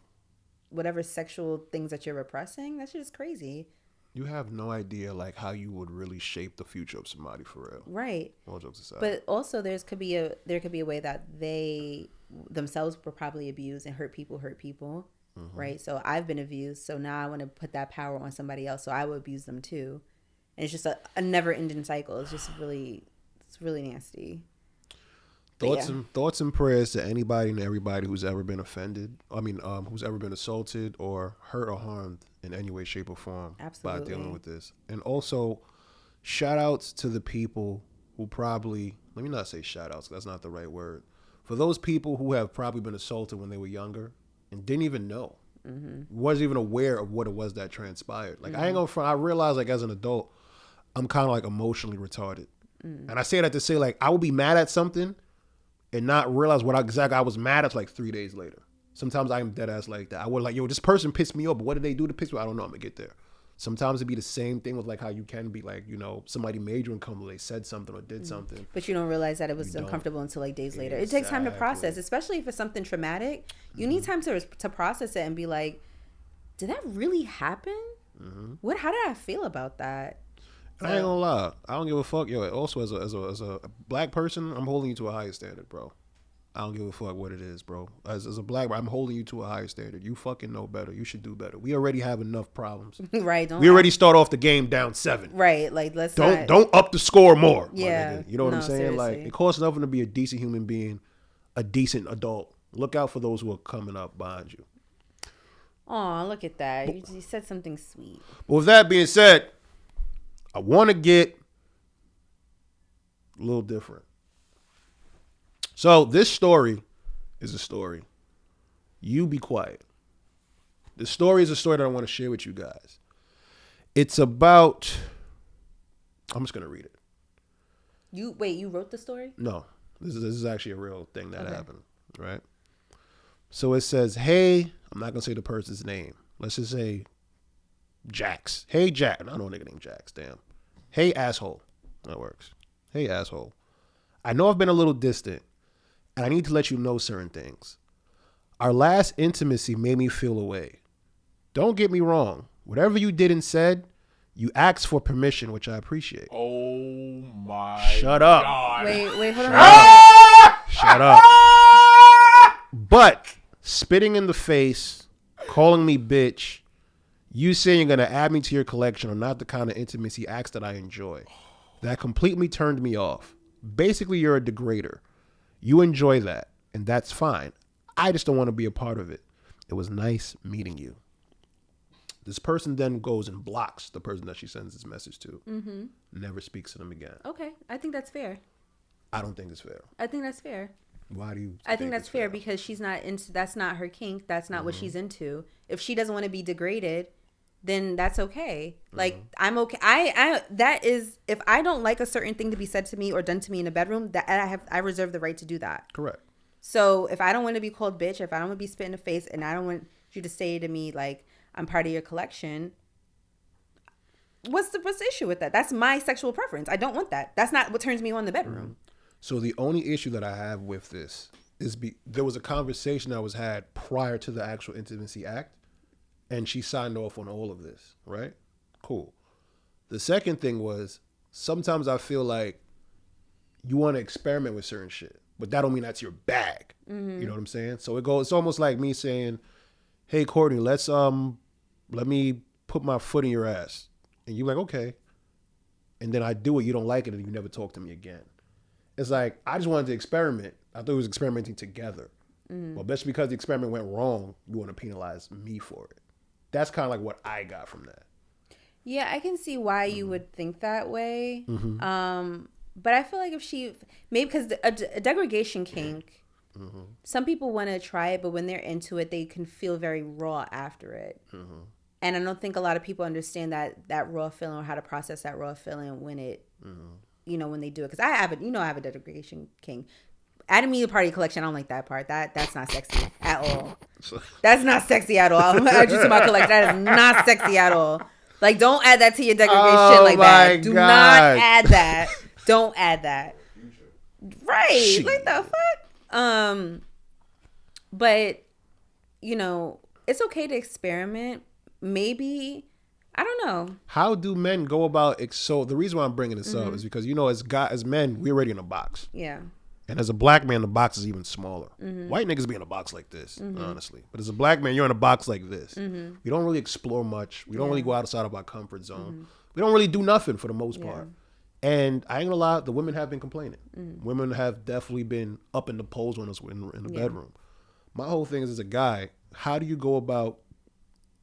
whatever sexual things that you're repressing. That's just crazy. You have no idea like how you would really shape the future of somebody for real. Right. All jokes aside. But also there could be a way that they themselves were probably abused and hurt people. Right. So I've been abused. So now I want to put that power on somebody else. So I will abuse them too. And it's just a never-ending cycle. It's really nasty. Thoughts and prayers to anybody and everybody who's ever been offended. I mean, who's ever been assaulted or hurt or harmed in any way, shape, or form by dealing with this. And also, shout outs to the people who probably, let me not say shout outs, that's not the right word. For those people who have probably been assaulted when they were younger and didn't even know, wasn't even aware of what it was that transpired. Like, I ain't gonna front, I realized, like, as an adult, I'm kind of like emotionally retarded. And I say that to say, like, I will be mad at something and not realize what exactly I was mad at like 3 days later. Sometimes I'm dead ass like that. I would like, yo, this person pissed me off, but what did they do to piss me off? I don't know. I'm gonna get there. Sometimes it'd be the same thing with like how you can be like, you know, somebody made you uncomfortable. They said something or did something. But you don't realize that it was uncomfortable until like days later. It takes time to process, especially if it's something traumatic. You need time to process it and be like, did that really happen? How did I feel about that? I ain't gonna lie. I don't give a fuck. Yo, also as a black person, I'm holding you to a higher standard, bro. I don't give a fuck what it is, bro. As a black, I'm holding you to a higher standard. You fucking know better. You should do better. We already have enough problems. Right. We already start off the game down 7. Right. Like don't up the score more. Yeah. You know what I'm saying? Seriously. Like, it costs nothing to be a decent human being, a decent adult. Look out for those who are coming up behind you. Oh, look at that. You said something sweet. But with that being said, I want to get a little different. So this story is a story. You be quiet. The story is a story that I want to share with you guys. It's about, I'm just going to read it. You wrote the story? No, this is actually a real thing that happened, right? So it says, hey, I'm not going to say the person's name. Let's just say Jax. Hey, Jack. I know a nigga named Jax. Damn. Hey, asshole. That works. Hey, asshole. I know I've been a little distant, and I need to let you know certain things. Our last intimacy made me feel away. Don't get me wrong. Whatever you did and said, you asked for permission, which I appreciate. Oh my Shut up. God. Wait, hold on. Shut up. But spitting in the face, calling me bitch, you saying you're going to add me to your collection are not the kind of intimacy acts that I enjoy. That completely turned me off. Basically, you're a degrader. You enjoy that, and that's fine. I just don't want to be a part of it. It was nice meeting you. This person then goes and blocks the person that she sends this message to. Never speaks to them again. Okay, I think that's fair. I don't think it's fair. I think that's fair. Why do you I think that's fair because she's not into, that's not her kink. That's not what she's into. If she doesn't want to be degraded, then that's okay. Like, I'm okay. That is, if I don't like a certain thing to be said to me or done to me in the bedroom, that I reserve the right to do that. Correct. So if I don't want to be called bitch, if I don't want to be spit in the face, and I don't want you to say to me like I'm part of your collection, what's the issue with that? That's my sexual preference. I don't want that. That's not what turns me on in the bedroom. So the only issue that I have with this is there was a conversation that was had prior to the actual intimacy act, and she signed off on all of this, right? Cool. The second thing was, sometimes I feel like you want to experiment with certain shit, but that don't mean that's your bag. You know what I'm saying? So it's almost like me saying, hey, Courtney, let me put my foot in your ass. And you're like, okay. And then I do it, you don't like it, and you never talk to me again. It's like, I just wanted to experiment. I thought we was experimenting together. Well, just because the experiment went wrong, you want to penalize me for it. That's kind of like what I got from that. Yeah, I can see why you would think that way. But I feel like if maybe because a degradation kink, some people want to try it, but when they're into it, they can feel very raw after it. And I don't think a lot of people understand that raw feeling or how to process that raw feeling when it, when they do it. Because I have a degradation kink. Adding me to party collection, I don't like that part. That's not sexy at all. That's not sexy at all. I'm gonna add you to my collection. That is not sexy at all. Like, don't add that to your degradation like that. Do not add that. Don't add that. Right. Shit. Like the fuck? But, it's okay to experiment. Maybe, I don't know. How do men go about it? So the reason why I'm bringing this up is because, as men, we're already in a box. Yeah. And as a black man, the box is even smaller. Mm-hmm. White niggas be in a box like this, honestly. But as a black man, you're in a box like this. Mm-hmm. We don't really explore much. We don't really go outside of our comfort zone. Mm-hmm. We don't really do nothing for the most Yeah. part. And I ain't gonna lie, the women have been complaining. Mm-hmm. Women have definitely been up in the polls when us in the Yeah. bedroom. My whole thing is, as a guy, how do you go about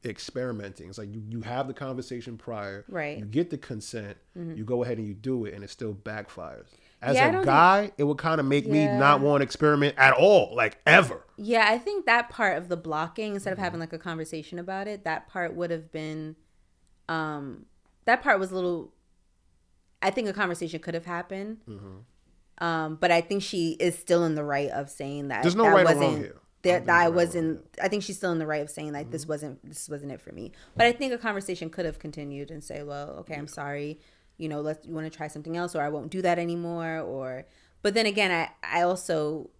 experimenting? It's like you have the conversation prior, Right. you get the consent, you go ahead and you do it, and it still backfires. As Yeah, I a don't guy, it would kind of make me Yeah. not want to experiment at all, like ever. Yeah, I think that part of the blocking, instead of having like a conversation about it, that part would have been, that part was a little, I think a conversation could have happened. But I think she is still in the right of saying that. There's no that right or wasn't, wrong here. That I wasn't, I think she's still in the right of saying like, this wasn't it for me. But I think a conversation could have continued and say, well, okay, I'm sorry. You know, you want to try something else, or I won't do that anymore. But then again, I also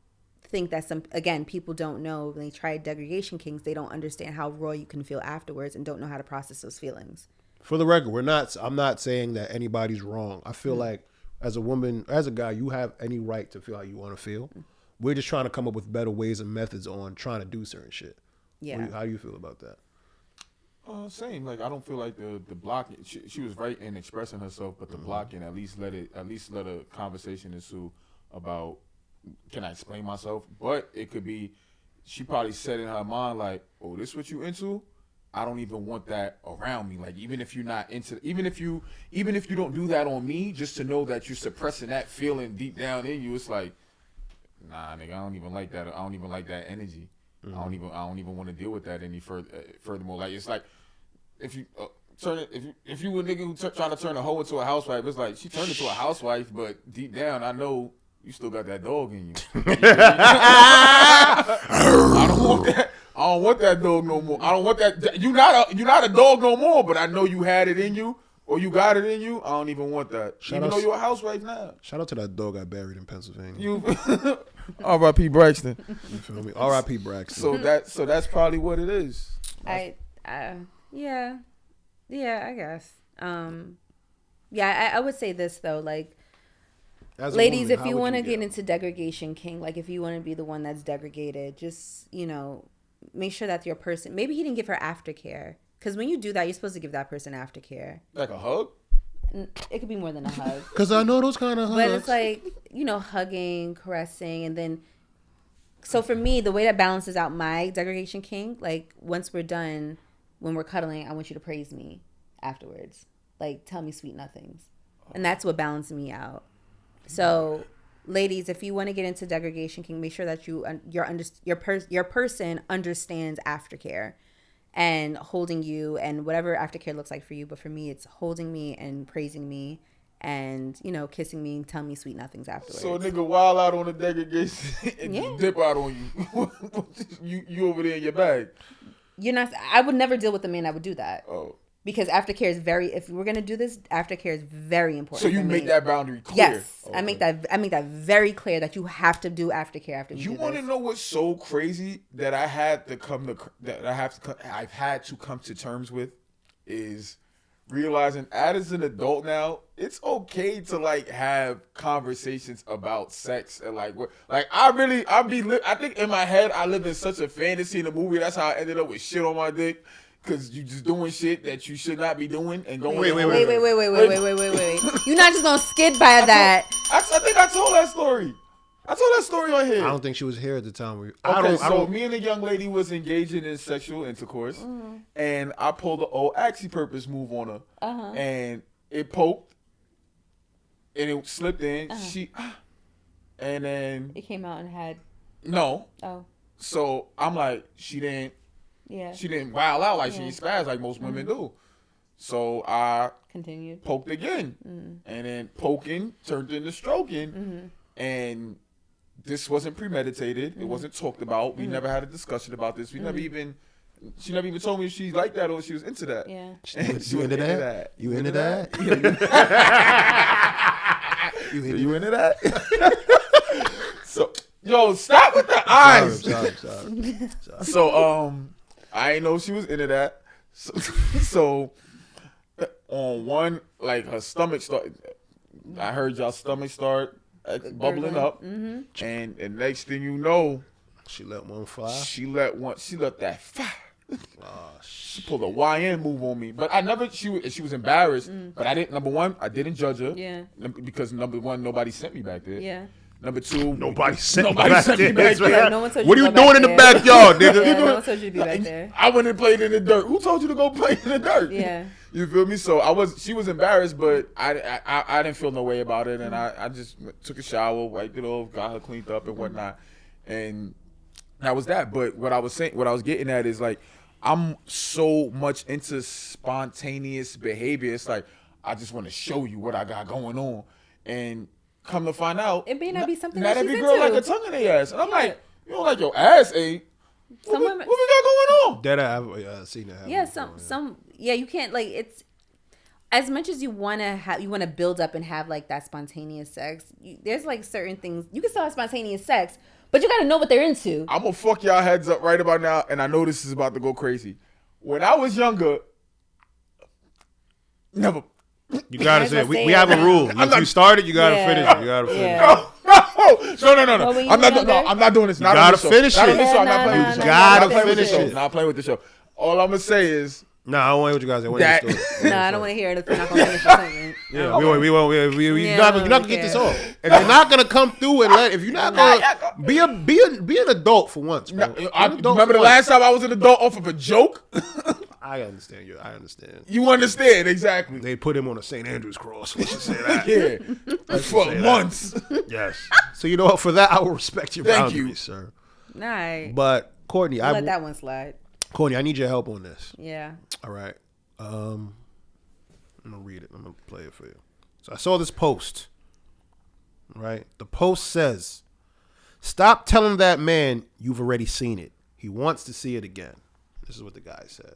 think that people don't know when they try degradation kinks, they don't understand how raw you can feel afterwards and don't know how to process those feelings. For the record, I'm not saying that anybody's wrong. I feel like as a woman, as a guy, you have any right to feel how you want to feel. We're just trying to come up with better ways and methods on trying to do certain shit. Yeah. How do you feel about that? Same. Like I don't feel like the blocking. She was right in expressing herself, but the blocking at least let a conversation ensue about, can I explain myself? But it could be, she probably said in her mind like, oh, this what you into? I don't even want that around me. Like even if you're not into, even if you don't do that on me, just to know that you're suppressing that feeling deep down in you, it's like, nah, nigga, I don't even like that. I don't even like that energy. I don't even want to deal with that any furthermore. Like it's like if you if you were a nigga who trying to turn a hoe into a housewife, it's like she turned into a housewife, but deep down I know you still got that dog in you. I don't want that. I don't want that dog no more. I don't want that. You're not a dog no more. But I know you had it in you, or you got it in you. I don't even want that. Even though you're a housewife now. Shout out to that dog I buried in Pennsylvania. You, R.I.P. Braxton. You feel me? R.I.P. Braxton. So that's probably what it is. Yeah, I guess. I would say this though, like, As a ladies, woman, if how you would want to get get into degradation king, like if you want to be the one that's degraded, just, make sure that your person, maybe he didn't give her aftercare. Because when you do that, you're supposed to give that person aftercare. Like a hug? It could be more than a hug. Because I know those kind of hugs. But it's like, hugging, caressing, and then, so for me, the way that balances out my degradation king, like once we're done, when we're cuddling, I want you to praise me afterwards. Like, tell me sweet nothings. And that's what balances me out. So, ladies, if you want to get into degradation king, make sure that your person understands aftercare and holding you and whatever aftercare looks like for you. But for me, it's holding me and praising me and, kissing me and telling me sweet nothings afterwards. So a nigga wild out on the degradation and just dip out on you. you over there in your bag. You're not. I would never deal with a man that would do that. Oh. Because aftercare is if we're gonna do this, aftercare is very important. So you make that boundary clear. Yes, okay. I make that very clear that you have to do aftercare after you do want to this. know what's so crazy that I've had to come to terms with is realizing as an adult now, it's okay to like have conversations about sex and like what, like I think in my head I live in such a fantasy in the movie. That's how I ended up with shit on my dick. Cause you just doing shit that you should not be doing and going. Wait. You're not just gonna skid by that. I think I told that story. I told that story on here. I don't think she was here at the time. Me and the young lady was engaging in sexual intercourse, and I pulled the old axi-purpose move on her, and it poked, and it slipped in. And then It came out and had. No. Oh. So I'm like, she didn't. Yeah. She didn't wild out like she spazzed like most women do. So I continued. Poked again, and then poking turned into stroking, and this wasn't premeditated. It wasn't talked about. We never had a discussion about this. She never even told me if she liked that or she was into that. Yeah. You into that? You into that? You into that? So, yo, stop with the eyes. Sorry. So, I didn't know she was into that. So on one, like her stomach started. I heard y'all stomach start bubbling up, and next thing you know, She let one fly. she let that fire. She pulled a YN move on me, but she was embarrassed, but I didn't. Number one, I didn't judge her. Yeah. Because number one, nobody sent me back there. Yeah. Number two, Nobody sent me back there. there. No one told you What to are you go doing back in the there. backyard, nigga? Yeah, no one told you to be back there. I went and played in the dirt. Who told you to go play in the dirt? Yeah. You feel me? So she was embarrassed, but I didn't feel no way about it, and I just took a shower, wiped it off, got her cleaned up and whatnot, and that was that. But what I was getting at is like, I'm so much into spontaneous behavior. It's like, I just want to show you what I got going on, and come to find out, It may not be something not that every she's girl into. like a tongue in their ass, and I'm like, you don't like your ass ate. What we got going on? That I've seen that happen. Yeah, before, you can't, like, it's as much as you want to build up and have like that spontaneous sex. There's like certain things you can still have spontaneous sex, but you got to know what they're into. I'm gonna fuck y'all heads up right about now, and I know this is about to go crazy. When I was younger, never. You gotta say Might as well we say have it a now. rule. If you started, you gotta Yeah. finish it. You gotta finish Yeah. it. No. Well, when you I'm were not. No, younger? I'm not doing this. Not gotta on this show. finish Not on it. this show. I'm not Yeah, playing no, with the no, show. no, Not gotta playing with the finish show. it. Not playing with the show. All I'm gonna say is Nah, I want what you guys say. When That- you story. No, I don't want to hear it if you're not going to finish the segment. Yeah, we won't. You're Yeah, not I gonna don't get this care. off. If you're not gonna come through and if you're not gonna be an adult for once, bro. Be an adult remember for the once. last time I was an adult off of a joke. I understand you. I understand. You understand exactly. They put him on a St. Andrew's cross. Let's just say that. Yeah, for say that. months. Yes. So you know what? For that, I will respect your Thank boundaries, you. sir. All right. But Courtney, Let that one slide. Courtney, I need your help on this. Yeah. All right. I'm gonna read it. I'm gonna play it for you. So I saw this post. Right. The post says, "Stop telling that man you've already seen it. He wants to see it again." This is what the guy said.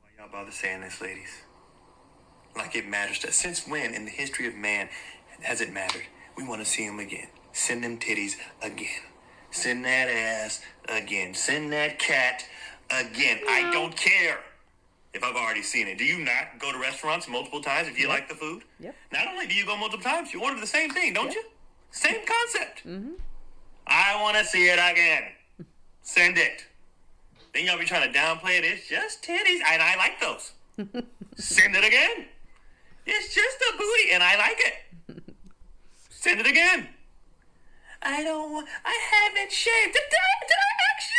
Why y'all bother saying this, ladies? Like it matters to us. Since when in the history of man has it mattered? We want to see him again. Send them titties again. Send that ass again. Send that cat again. I don't care if I've already seen it. Do you not go to restaurants multiple times if you like the food? Yep. Not only do you go multiple times, you order the same thing, don't you? Same concept. I want to see it again. Send it. Then y'all be trying to downplay it. It's just titties, and I like those. Send it again. It's just a booty, and I like it. Send it again. I haven't shaved. Did I ask you?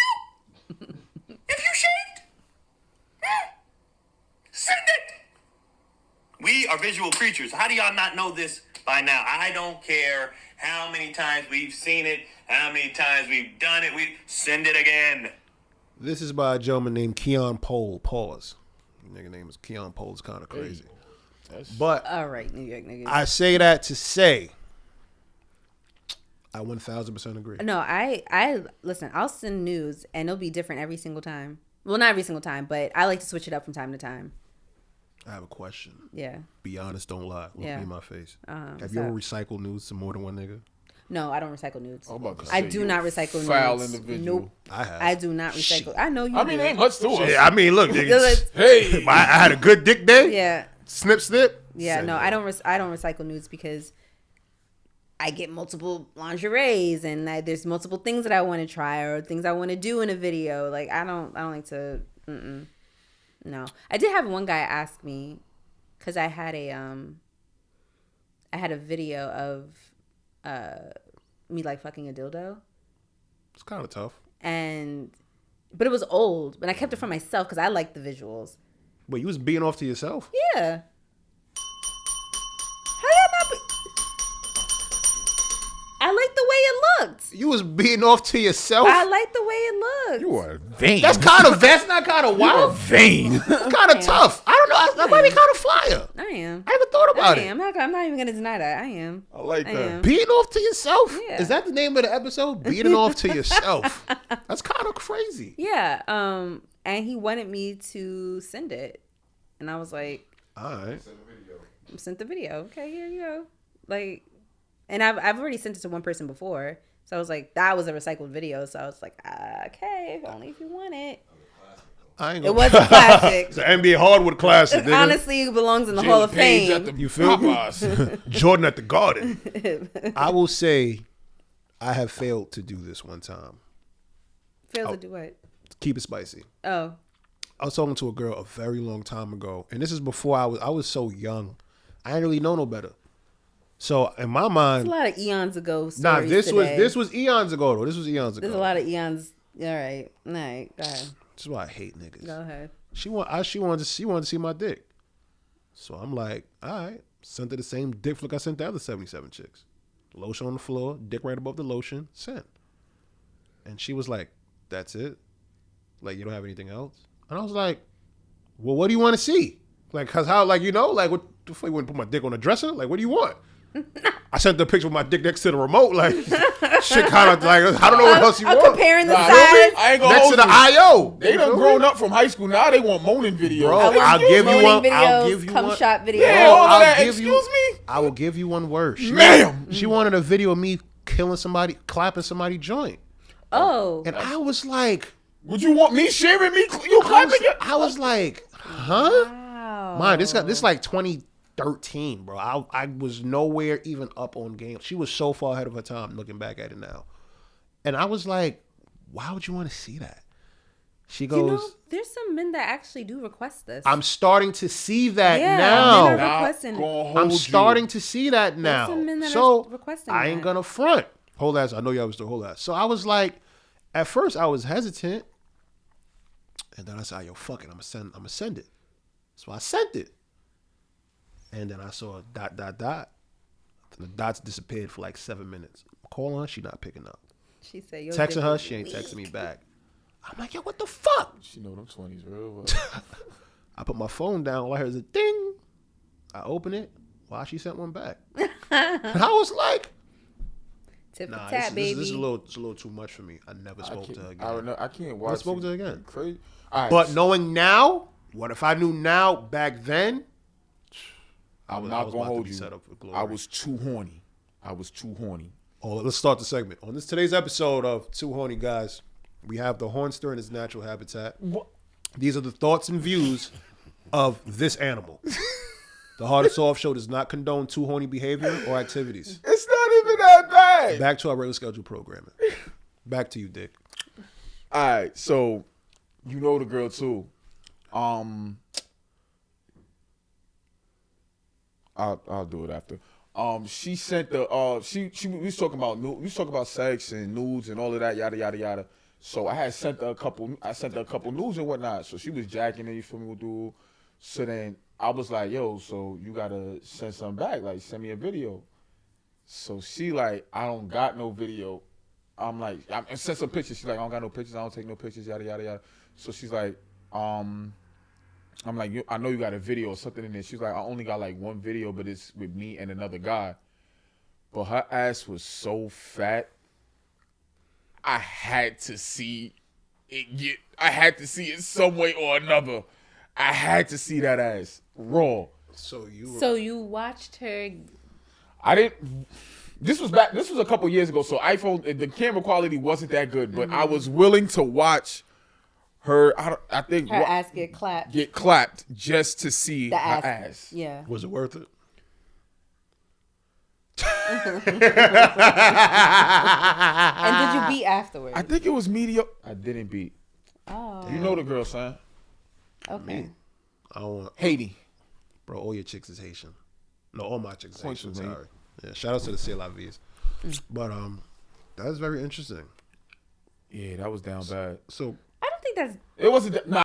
If you shaved? Send it. We are visual creatures. How do y'all not know this by now? I don't care how many times we've seen it, how many times we've done it. We send it again. This is by a gentleman named Keon Pole. Pause. Nigga name is Keon Pole. It's kind of crazy. But All right, New York niggas. I say that to say I 1000% agree. No, I listen. I'll send news, and it'll be different every single time. Well, not every single time, but I like to switch it up from time to time. I have a question. Yeah. Be honest, don't lie. Look Yeah. me in my face. Have what's you ever up? recycled nudes to more than one nigga? No, I don't recycle nudes. I'm about to I say, do you not recycle foul nudes. individual. Nope. I have. I do not recycle. I know you. I mean, do. ain't much to us. Yeah, I mean, look, nigga. Let's- Hey, I had a good dick day. Yeah. Snip, snip. Yeah. Send No, it. I don't. I don't recycle nudes because I get multiple lingeries, and there's multiple things that I want to try or things I want to do in a video. Like I don't like to. No, I did have one guy ask me because I had a video of me like fucking a dildo, It's kind of tough. but it was old, and I kept it for myself because I like the visuals. Wait, you was being off to yourself? Yeah. How y'all not be? I like the way it looked. You was being off to yourself? I like the way it looked. you are vain. That's not kind of wild. vain. It's kind of tough. I don't know. That might be kind of flyer. I am. I haven't thought about I it. am. I'm not even gonna deny that. I am. I like I that. am. Beating off to yourself? Yeah. Is that the name of the episode? Beating off to yourself. That's kind of crazy. Yeah. And he wanted me to send it, and I was like, All right. sent the video. Okay, here you go. Like, and I've already sent it to one person before, so I was like, that was a recycled video. So I was like, okay, only if you want it. I ain't It gonna. was a classic. It's an NBA hardwood classic. Nigga. Honestly, it belongs in the Hall of Page Fame. at the You feel me? Popeyes. Jordan at the Garden. I will say, I have failed to do this one time. Failed to do what? Keep it spicy. Oh. I was talking to a girl a very long time ago, and this is before I was so young. I didn't really know no better. So in my mind, It's a lot of eons ago. nah, this today. was eons ago though. This was eons ago. There's a lot of eons. All right. Go ahead. This is why I hate niggas. Go ahead. She wanted to see my dick. So I'm like, all right. Sent her the same dick flick I sent the other 77 chicks. Lotion on the floor, dick right above the lotion, sent. And she was like, that's it? Like, you don't have anything else? And I was like, well, what do you want to see? Like, cause how, like, you know, like, what the fuck, you wouldn't put my dick on a dresser? Like, what do you want? I sent the picture with my dick next to the remote. Like, shit kind of like, I don't know what else you want. Comparing the Nah, size. I ain't gonna Next hold to the you. IO. They done grown up from high school. Now they want moaning videos. Bro, I want I'll give you moaning one. videos, I'll give you cum one. shot videos. Yeah, all of I'll that. give you- Excuse me? I will give you one word. Ma'am. She wanted a video of me killing somebody, clapping somebody joint. Oh. And I was like, Would you want me sharing me? You clapping it? I was like, huh? Wow. Man, this like 2013, bro. I was nowhere even up on game. She was so far ahead of her time looking back at it now. And I was like, why would you want to see that? She goes, You know, there's some men that actually do request this. I'm starting to see that Yeah, now. men are Not requesting it. gonna hold I'm you. starting to see that now. some men that So are requesting I ain't that. gonna front. Hold ass. I know y'all was the whole ass. So I was like, at first I was hesitant, and then I said, "Yo, fuck it. I'm gonna send it." So I sent it, and then I saw a dot. And the dots disappeared for like 7 minutes. Call her, she not picking up. She said, Yo, Texting dick her, is she ain't weak. texting me back. I'm like, yo, what the fuck? She know them 20s real. I put my phone down. All I heard is a ding. I open it. Wow, she sent one back. And I was like, Tip for nah, tat, baby. this is a little too much for me. I never spoke to her again. I can't watch. spoke to her again. Crazy. All right, But knowing now, what if I knew now back then? I'm I not was gonna about to hold be you. set up for glory. I was too horny. Oh, let's start the segment. On today's episode of Two Horny Guys, we have the hornster in its natural habitat. These are the thoughts and views of this animal. The Hardorsoft Show does not condone too horny behavior or activities. It's not even that bad. Back to our regular scheduled programming. Back to you, Dick. All right, so you know the girl too. I'll do it after. She sent the we was talking about sex and nudes and all of that, yada yada yada. So I had sent her a couple nudes and whatnot. So she was jacking it, you feel me, dude. So then I was like, yo, so you gotta send something back, like send me a video. So she like, I don't got no video. I'm like, I sent some pictures. She's like, I don't got no pictures, I don't take no pictures, yada yada yada. So she's like, I'm like, I know you got a video or something in there. She's like, I only got like one video, but it's with me and another guy. But her ass was so fat, I had to see it some way or another. I had to see that ass raw. So you watched her. I didn't. This was a couple years ago, so the camera quality wasn't that good, but I was willing to watch her. I think Her ass get clapped. get clapped just to see The her ass. ass. Yeah. was it worth it? And did you beat afterwards? I think it was mediocre. I didn't beat. Oh. You know the girl, son. Okay. I don't want, Haiti. bro, all your chicks is Haitian. No, all my chicks is Points Haitian. for me. Sorry. Yeah, shout out to the C'est La Vies. But that's very interesting. Yeah, that was down bad. So I don't think that's. It wasn't. Nah,